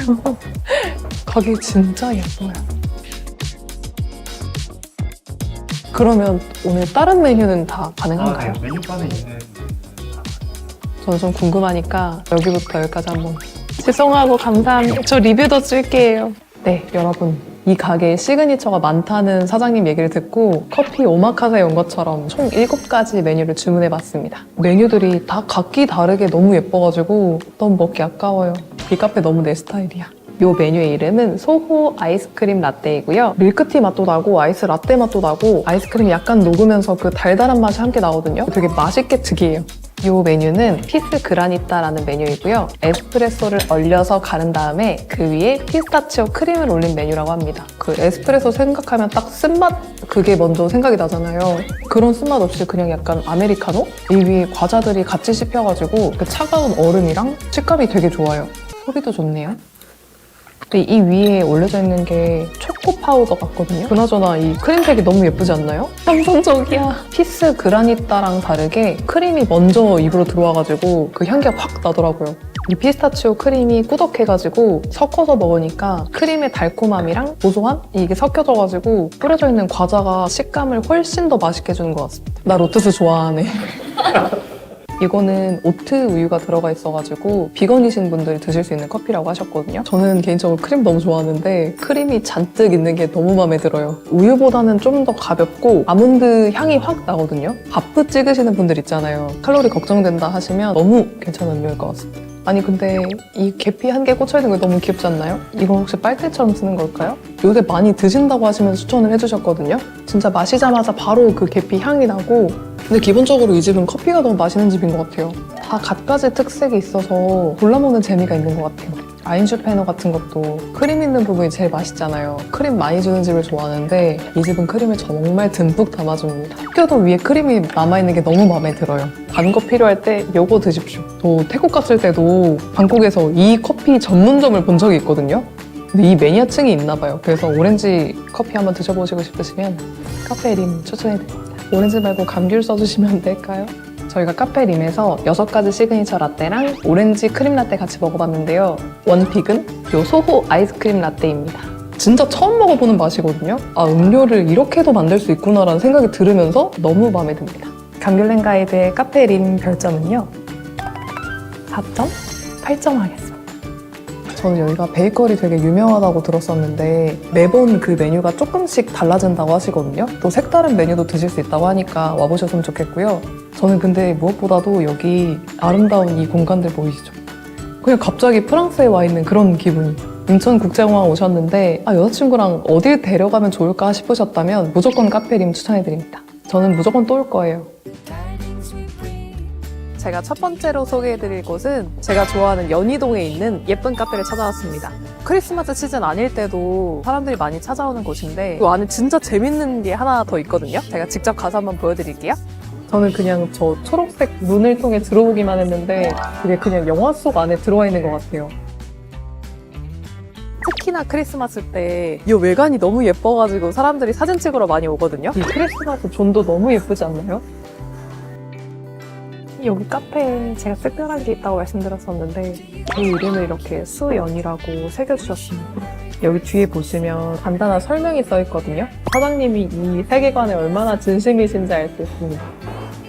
가게 진짜 예뻐요. 그러면 오늘 다른 메뉴는 다 가능한가요? 메뉴판에 있는 저는 좀 궁금하니까 여기부터 여기까지 한번. 죄송하고 감사합니다. 저 리뷰도 쓸게요. 네, 여러분. 이 가게에 시그니처가 많다는 사장님 얘기를 듣고 커피 오마카세에 온 것처럼 총 7가지 메뉴를 주문해봤습니다. 메뉴들이 다 각기 다르게 너무 예뻐가지고 너무 먹기 아까워요. 이 카페 너무 내 스타일이야. 이 메뉴의 이름은 소호 아이스크림 라떼이고요. 밀크티 맛도 나고 아이스 라떼 맛도 나고 아이스크림이 약간 녹으면서 그 달달한 맛이 함께 나거든요. 되게 맛있게 특이해요. 이 메뉴는 피스 그라니타라는 메뉴이고요. 에스프레소를 얼려서 가른 다음에 그 위에 피스타치오 크림을 올린 메뉴라고 합니다. 그 에스프레소 생각하면 딱 쓴맛 그게 먼저 생각이 나잖아요. 그런 쓴맛 없이 그냥 약간 아메리카노? 이 위에 과자들이 같이 씹혀가지고 그 차가운 얼음이랑 식감이 되게 좋아요. 소리도 좋네요. 근데 이 위에 올려져 있는 게 초코 파우더 같거든요. 그나저나 이 크림색이 너무 예쁘지 않나요? 감성적이야. 피스 그라니타랑 다르게 크림이 먼저 입으로 들어와가지고 그 향기가 확 나더라고요. 이 피스타치오 크림이 꾸덕해가지고 섞어서 먹으니까 크림의 달콤함이랑 고소함? 이게 섞여져가지고 뿌려져 있는 과자가 식감을 훨씬 더 맛있게 해주는 것 같습니다. 나 로투스 좋아하네. 이거는 오트 우유가 들어가 있어가지고 비건이신 분들이 드실 수 있는 커피라고 하셨거든요. 저는 개인적으로 크림 너무 좋아하는데 크림이 잔뜩 있는 게 너무 마음에 들어요. 우유보다는 좀 더 가볍고 아몬드 향이 확 나거든요. 바프 찍으시는 분들 있잖아요. 칼로리 걱정된다 하시면 너무 괜찮은 음료일 것 같습니다. 아니 근데 이 계피 한 개 꽂혀있는 거 너무 귀엽지 않나요? 이거 혹시 빨대처럼 쓰는 걸까요? 요새 많이 드신다고 하시면서 추천을 해주셨거든요. 진짜 마시자마자 바로 그 계피 향이 나고, 근데 기본적으로 이 집은 커피가 너무 맛있는 집인 것 같아요. 다 갖가지 특색이 있어서 골라먹는 재미가 있는 것 같아요. 아인슈페너 같은 것도 크림 있는 부분이 제일 맛있잖아요. 크림 많이 주는 집을 좋아하는데 이 집은 크림을 정말 듬뿍 담아줍니다. 학교도 위에 크림이 남아있는 게 너무 마음에 들어요. 단 거 필요할 때 요거 드십시오. 또 태국 갔을 때도 방콕에서 이 커피 전문점을 본 적이 있거든요. 근데 이 매니아층이 있나 봐요. 그래서 오렌지 커피 한번 드셔보시고 싶으시면 카페림 추천해드립니다. 오렌지 말고 감귤 써주시면 될까요? 저희가 카페림에서 6가지 시그니처 라떼랑 오렌지 크림 라떼 같이 먹어봤는데요. 원픽은 요 소호 아이스크림 라떼입니다. 진짜 처음 먹어보는 맛이거든요. 아, 음료를 이렇게도 만들 수 있구나라는 생각이 들으면서 너무 마음에 듭니다. 감귤렌 가이드의 카페림 별점은요. 4.8점 하겠습니다. 저는 여기가 베이커리 되게 유명하다고 들었었는데 매번 그 메뉴가 조금씩 달라진다고 하시거든요. 또 색다른 메뉴도 드실 수 있다고 하니까 와보셨으면 좋겠고요. 저는 근데 무엇보다도 여기 아름다운 이 공간들 보이시죠? 그냥 갑자기 프랑스에 와 있는 그런 기분이. 인천국제공항 오셨는데 여자친구랑 어딜 데려가면 좋을까 싶으셨다면 무조건 카페림 추천해드립니다. 저는 무조건 또 올 거예요. 제가 첫 번째로 소개해드릴 곳은 제가 좋아하는 연희동에 있는 예쁜 카페를 찾아왔습니다. 크리스마스 시즌 아닐 때도 사람들이 많이 찾아오는 곳인데 그 안에 진짜 재밌는 게 하나 더 있거든요. 제가 직접 가서 한번 보여드릴게요. 저는 그냥 저 초록색 문을 통해 들어오기만 했는데 이게 그냥 영화 속 안에 들어와 있는 것 같아요. 특히나 크리스마스 때 이 외관이 너무 예뻐가지고 사람들이 사진 찍으러 많이 오거든요. 이 크리스마스 존도 너무 예쁘지 않나요? 여기 카페에 제가 특별한 게 있다고 말씀드렸었는데 이 이름을 이렇게 수연이라고 새겨주셨습니다. 여기 뒤에 보시면 간단한 설명이 써있거든요. 사장님이 이 세계관에 얼마나 진심이신지 알 수 있습니다.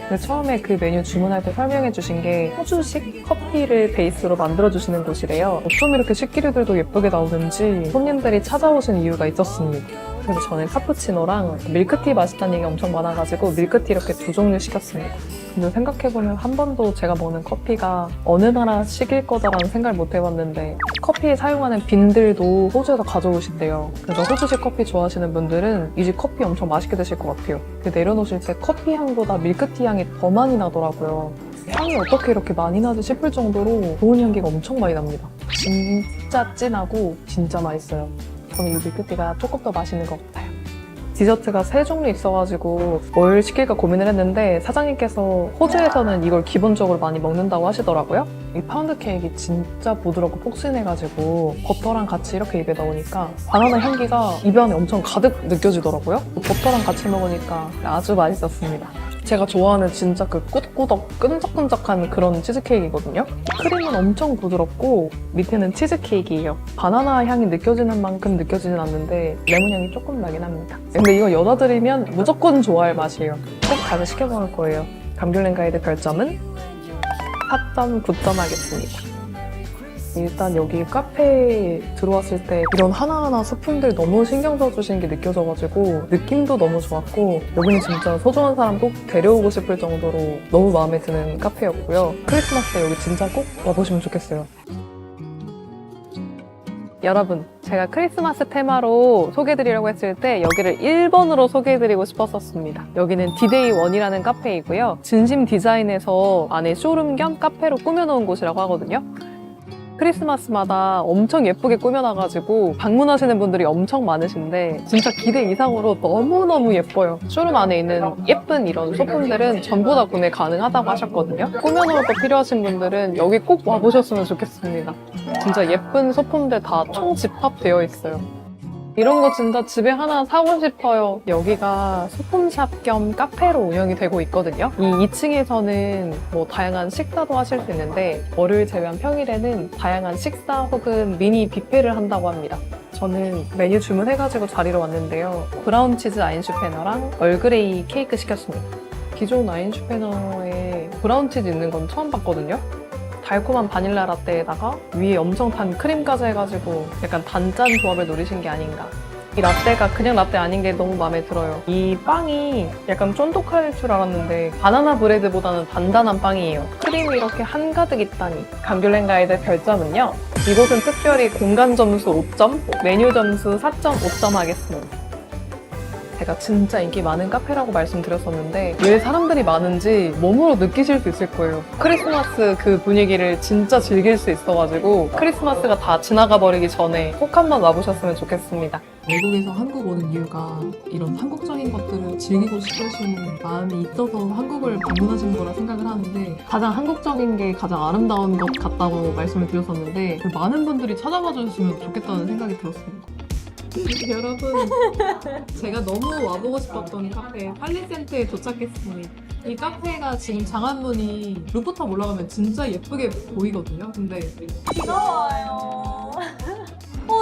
근데 처음에 그 메뉴 주문할 때 설명해 주신 게 호주식 커피를 베이스로 만들어주시는 곳이래요. 어쩜 이렇게 식기류들도 예쁘게 나오는지 손님들이 찾아오신 이유가 있었습니다. 그래서 저는 카푸치노랑 밀크티 맛있다는 얘기가 엄청 많아가지고 밀크티 이렇게 2종류 시켰습니다. 근데 생각해보면 한 번도 제가 먹는 커피가 어느 나라식일 거다라는 생각을 못 해봤는데 커피에 사용하는 빈들도 호주에서 가져오신대요. 그래서 호주식 커피 좋아하시는 분들은 이 집 커피 엄청 맛있게 드실 것 같아요. 내려놓으실 때 커피 향보다 밀크티 향이 더 많이 나더라고요. 향이 어떻게 이렇게 많이 나지 싶을 정도로 좋은 향기가 엄청 많이 납니다. 진짜 진하고 진짜 맛있어요. 저는 이 밀크티가 조금 더 맛있는 것 같아요. 디저트가 3종류 있어가지고 뭘 시킬까 고민을 했는데 사장님께서 호주에서는 이걸 기본적으로 많이 먹는다고 하시더라고요. 이 파운드 케이크 진짜 부드럽고 폭신해가지고 버터랑 같이 이렇게 입에 넣으니까 바나나 향기가 입 안에 엄청 가득 느껴지더라고요. 버터랑 같이 먹으니까 아주 맛있었습니다. 제가 좋아하는 진짜 그 꾸덕꾸덕 끈적끈적한 그런 치즈케이크거든요. 크림은 엄청 부드럽고 밑에는 치즈케이크예요. 바나나 향이 느껴지는 만큼 느껴지진 않는데 레몬 향이 조금 나긴 합니다. 근데 이거 여자들이면 무조건 좋아할 맛이에요. 꼭 가서 시켜 먹을 거예요. 감귤렌 가이드 별점은 4.9점 하겠습니다. 일단 여기 카페에 들어왔을 때 이런 하나하나 소품들 너무 신경 써주신 게 느껴져가지고 느낌도 너무 좋았고 여기는 진짜 소중한 사람 꼭 데려오고 싶을 정도로 너무 마음에 드는 카페였고요. 크리스마스 때 여기 진짜 꼭 와보시면 좋겠어요. 여러분, 제가 크리스마스 테마로 소개해드리려고 했을 때 여기를 1번으로 소개해드리고 싶었었습니다. 여기는 디데이 원이라는 카페이고요. 진심 디자인에서 안에 쇼룸 겸 카페로 꾸며놓은 곳이라고 하거든요. 크리스마스마다 엄청 예쁘게 꾸며놔가지고 방문하시는 분들이 엄청 많으신데 진짜 기대 이상으로 너무너무 예뻐요. 쇼룸 안에 있는 예쁜 이런 소품들은 전부 다 구매 가능하다고 하셨거든요. 꾸며놓을 거 필요하신 분들은 여기 꼭 와보셨으면 좋겠습니다. 진짜 예쁜 소품들 다 총집합되어 있어요. 이런 거 진짜 집에 하나 사고 싶어요. 여기가 소품샵 겸 카페로 운영이 되고 있거든요. 이 2층에서는 뭐 다양한 식사도 하실 수 있는데 월요일 제외한 평일에는 다양한 식사 혹은 미니 뷔페를 한다고 합니다. 저는 메뉴 주문해가지고 자리로 왔는데요. 브라운 치즈 아인슈페너랑 얼그레이 케이크 시켰습니다. 기존 아인슈페너에 브라운 치즈 있는 건 처음 봤거든요. 달콤한 바닐라 라떼에다가 위에 엄청 단 크림까지 해가지고 약간 단짠 조합을 노리신 게 아닌가. 이 라떼가 그냥 라떼 아닌 게 너무 마음에 들어요. 이 빵이 약간 쫀득할 줄 알았는데 바나나 브레드보다는 단단한 빵이에요. 크림이 이렇게 한가득 있다니. 감귤랭가이드 별점은요. 이곳은 특별히 공간 점수 5점, 메뉴 점수 4.5점 하겠습니다. 제가 진짜 인기 많은 카페라고 말씀드렸었는데 왜 사람들이 많은지 몸으로 느끼실 수 있을 거예요. 크리스마스 그 분위기를 진짜 즐길 수 있어가지고 크리스마스가 다 지나가 버리기 전에 꼭 한번 와보셨으면 좋겠습니다. 외국에서 한국 오는 이유가 이런 한국적인 것들을 즐기고 싶으신 마음이 있어서 한국을 방문하신 거라 생각을 하는데 가장 한국적인 게 가장 아름다운 것 같다고 말씀을 드렸었는데 많은 분들이 찾아봐 주셨으면 좋겠다는 생각이 들었습니다. 여러분, 제가 너무 와보고 싶었던 카페 팔리센트에 도착했습니다. 이 카페가 지금 장안문이 루프탑 올라가면 진짜 예쁘게 보이거든요. 근데 부러워요.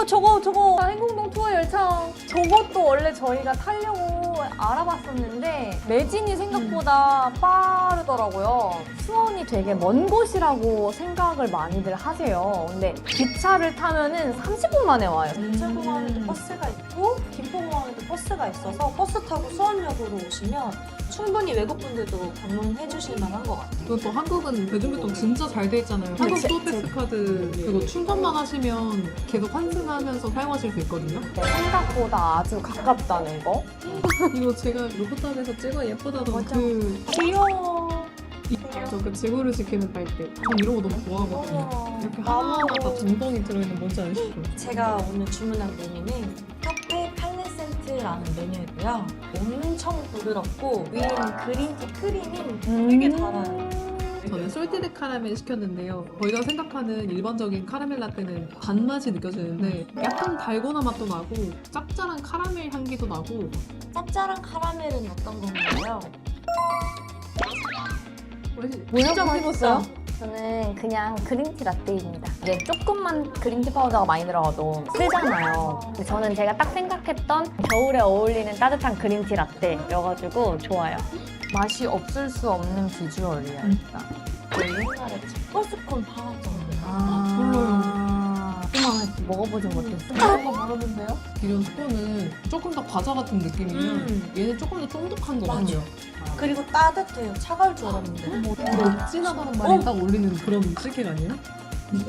저거 행궁동 투어 열차 저것도 원래 저희가 타려고 알아봤었는데 매진이 생각보다 빠르더라고요. 수원이 되게 먼 곳이라고 생각을 많이들 하세요. 근데 기차를 타면은 30분 만에 와요. 제주공항에도 버스가 있고 김포공항에도 버스가 있어서 버스 타고 수원역으로 오시면 충분히 외국분들도 방문해 주실 만한 것 같아요. 그리고 또 한국은 대중교통 진짜 잘 돼 있잖아요. 한국 소패스 카드 그거 충전만 하시면 계속 환승하면서 사용하실 수 있거든요. 생각보다 아주 가깝다는 거. 이거 제가 루프탑에서 찍어 예쁘다던 맞아. 그 귀여워. 저 친구를 지키는 빨대. 전 이런 거 너무 좋아하거든요. 이렇게 하나하나 다 정성이 들어있는 뭔지 아시죠? 제가 오늘 주문한 메뉴는 카페 팔레센트라는 메뉴이고요. 엄청 부드럽고 위에는 그린티 크림이 되게 달아요. 저는 솔티드 카라멜 시켰는데요. 저희가 생각하는 일반적인 카라멜 라떼는 단맛이 느껴지는데 약간 달고나 맛도 나고 짭짤한 카라멜 향기도 나고 짭짤한 카라멜은 어떤 건가요? 뭐라고 해봤어요? 저는 그냥 그린티 라떼입니다. 이게 조금만 그린티 파우더가 많이 들어가도 쓰잖아요. 근데 저는 제가 딱 생각했던 겨울에 어울리는 따뜻한 그린티 라떼여가지고 좋아요. 맛이 없을 수 없는 비주얼이야, 일단. 옛날에 버스콘 팔았잖아요. 그만 먹어보진 못했어. 이런 거 모르는데요? 이런 스콘은 조금 더 과자 같은 느낌이면 얘는 조금 더 쫀득한 거 맞아. 같아요. 그리고 따뜻해요. 차가울 줄 알았는데. 근데 진하다는 말이 딱 어울리는 그런 치킨 아니에요?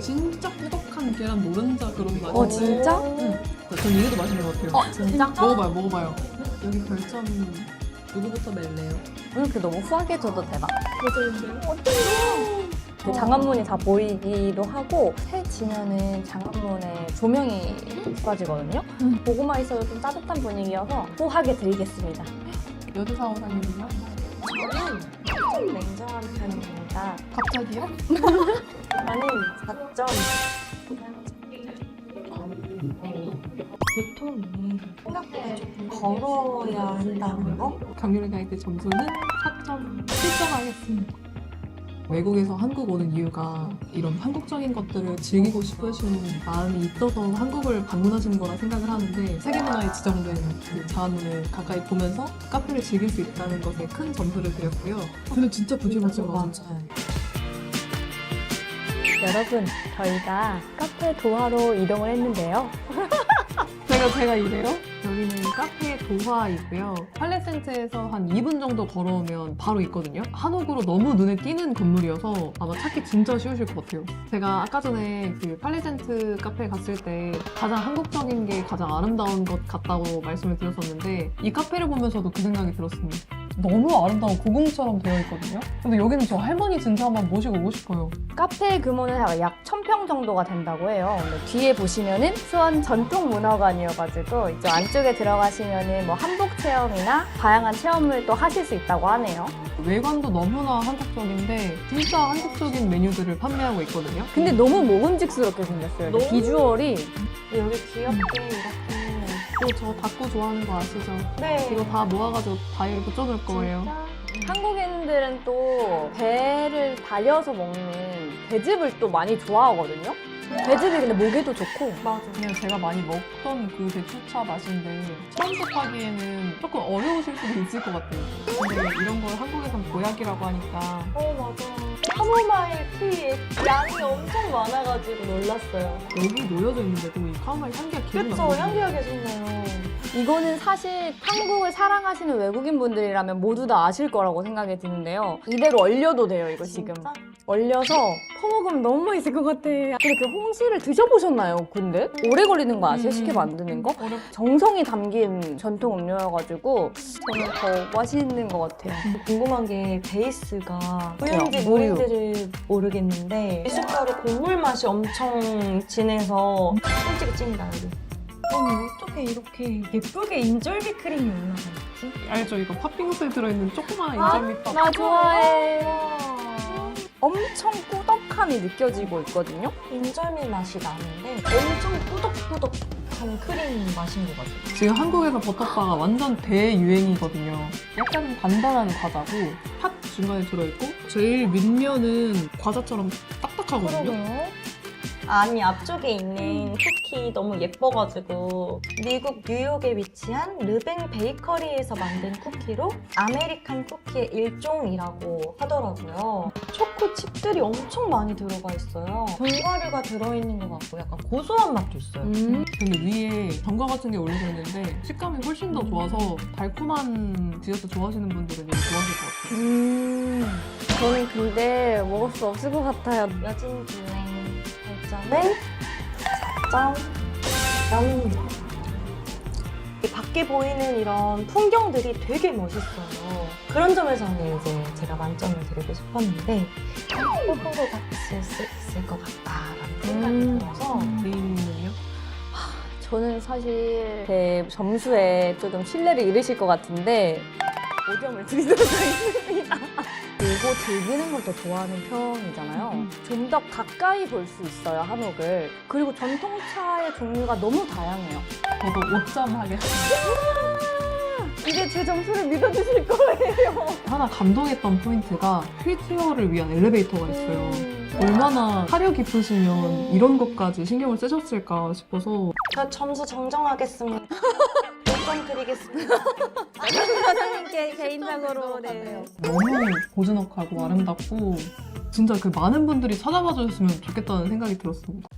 진짜 꾸덕한 계란 노른자 그런 맛. 진짜? 응. 전 이게 더 맛있는 것 같아요. 진짜? 먹어봐요. 여기 별점 누구부터 낼래요? 이렇게 너무 후하게 줘도 되나? 별점인데요? 그 장안문이 다 보이기도 하고 해 지면은 장안문에 조명이 쏟아지거든요. 보고만 있어도 좀 따뜻한 분위기여서 후하게 드리겠습니다. 여주사원사님은요? 저는 좀 냉정한 편입니다. 갑자기요? 아니, 4점. 교통이 생각보다 조금 걸어야 한다는 거? 강렬의 가이드 점수는 4.7점 하겠습니다. 외국에서 한국 오는 이유가 이런 한국적인 것들을 즐기고 싶으신 마음이 있어서 한국을 방문하시는 거라 생각을 하는데 세계문화에 지정된 그 자원문을 가까이 보면서 카페를 즐길 수 있다는 것에 큰 점수를 드렸고요. 근데 진짜 부지런하죠. 맞아요. 여러분, 저희가 카페 도하로 이동을 했는데요. 제가 이래요? 여기는 카페 도화이고요. 팔레센트에서 한 2분 정도 걸어오면 바로 있거든요. 한옥으로 너무 눈에 띄는 건물이어서 아마 찾기 진짜 쉬우실 것 같아요. 제가 아까 전에 그 팔레센트 카페에 갔을 때 가장 한국적인 게 가장 아름다운 것 같다고 말씀을 드렸었는데 이 카페를 보면서도 그 생각이 들었습니다. 너무 아름다운 고궁처럼 되어 있거든요. 근데 여기는 저 할머니 진짜 한번 모시고 오고 싶어요. 카페 규모는 약 1000평 정도가 된다고 해요. 근데 뒤에 보시면은 수원 전통문화관이어가지고 이제 안쪽에 들어가시면은 뭐 한복 체험이나 다양한 체험을 또 하실 수 있다고 하네요. 외관도 너무나 한국적인데 진짜 한국적인 메뉴들을 판매하고 있거든요. 근데 너무 먹음직스럽게 생겼어요. 너무- 비주얼이. 여기 귀엽게 이렇게. 또 저 닭고 좋아하는 거 아시죠? 네. 이거 다 모아가지고 다이어리 붙여놓을 거예요. 한국인들은 또 배를 달여서 먹는 배즙을 또 많이 좋아하거든요. 배즙이 근데 목에도 좋고. 맞아. 그냥 제가 많이 먹던 그 대추차 맛인데 처음 접하기에는 조금 어려우실 수도 있을 것 같아요. 근데 이런 걸 한국에선 보약이라고 하니까 맞아. 카모마일 티에 양이 엄청 많아가지고 놀랐어요. 여기 놓여져 있는데도 이 카모마일 향기가 계속 그쵸? 나거든요. 향기가 계속 나요. 이거는 사실 한국을 사랑하시는 외국인 분들이라면 모두 다 아실 거라고 생각이 드는데요. 이대로 얼려도 돼요, 이거 지금. 진짜? 얼려서 퍼먹으면 너무 맛있을 것 같아. 근데 그 홍시를 드셔보셨나요? 근데? 오래 걸리는 거 아세요? 쉽게 만드는 거? 정성이 담긴 전통 음료여가지고 저는 더 맛있는 것 같아요. 궁금한 게 베이스가 우유인지 우유. 물인지를 모르겠는데 미숫가루 곡물 맛이 엄청 진해서 솔직히 찐다 여기. 아니 어떻게 이렇게 예쁘게 인절미 크림이 올라가지? 알죠? 이거 팥빙수에 들어있는 조그마한 인절미빵. 나 좋아해. 엄청 꾸덕함이 느껴지고 있거든요. 인절미 맛이 나는데 엄청 꾸덕꾸덕한 크림 맛인 것 같아요. 지금 한국에서 버터바가 완전 대유행이거든요. 약간 단단한 과자고 팥 중간에 들어있고 제일 밑면은 과자처럼 딱딱하거든요. 아니 앞쪽에 있는 쿠키 너무 예뻐가지고 미국 뉴욕에 위치한 르뱅 베이커리에서 만든 쿠키로 아메리칸 쿠키의 일종이라고 하더라고요. 초코 칩들이 엄청 많이 들어가 있어요. 견과류가 들어있는 것 같고 약간 고소한 맛도 있어요. 근데 위에 전과 같은 게 올려져 있는데 식감이 훨씬 더 좋아서 달콤한 디저트 좋아하시는 분들은 이거 좋아하실 것 같아요. 저는 근데 먹을 수 없을 것 같아요. 여진 블랭 발전은 4점 영입니다. 밖에 보이는 이런 풍경들이 되게 멋있어요. 그런 점에서는 이제 제가 만점을 드리고 싶었는데 뽑은 것 같을 수 있을 것 같다라는 생각이 들어서 메인은요? 저는 사실 제 점수에 조금 신뢰를 잃으실 것 같은데 5점을 드리도록 하겠습니다. 이거 즐기는 걸 더 좋아하는 편이잖아요. 좀 더 가까이 볼 수 있어요, 한옥을. 그리고 전통차의 종류가 너무 다양해요. 저도 5점 하겠습니다. 이제 제 점수를 믿어주실 거예요. 하나 감동했던 포인트가 휠체어를 위한 엘리베이터가 있어요. 얼마나 타력 깊으시면 이런 것까지 신경을 쓰셨을까 싶어서 저 점수 정정하겠습니다. 5점 드리겠습니다. 사장님께 개인적으로 네. 너무 고즈넉하고 아름답고 진짜 그 많은 분들이 찾아봐 주셨으면 좋겠다는 생각이 들었습니다.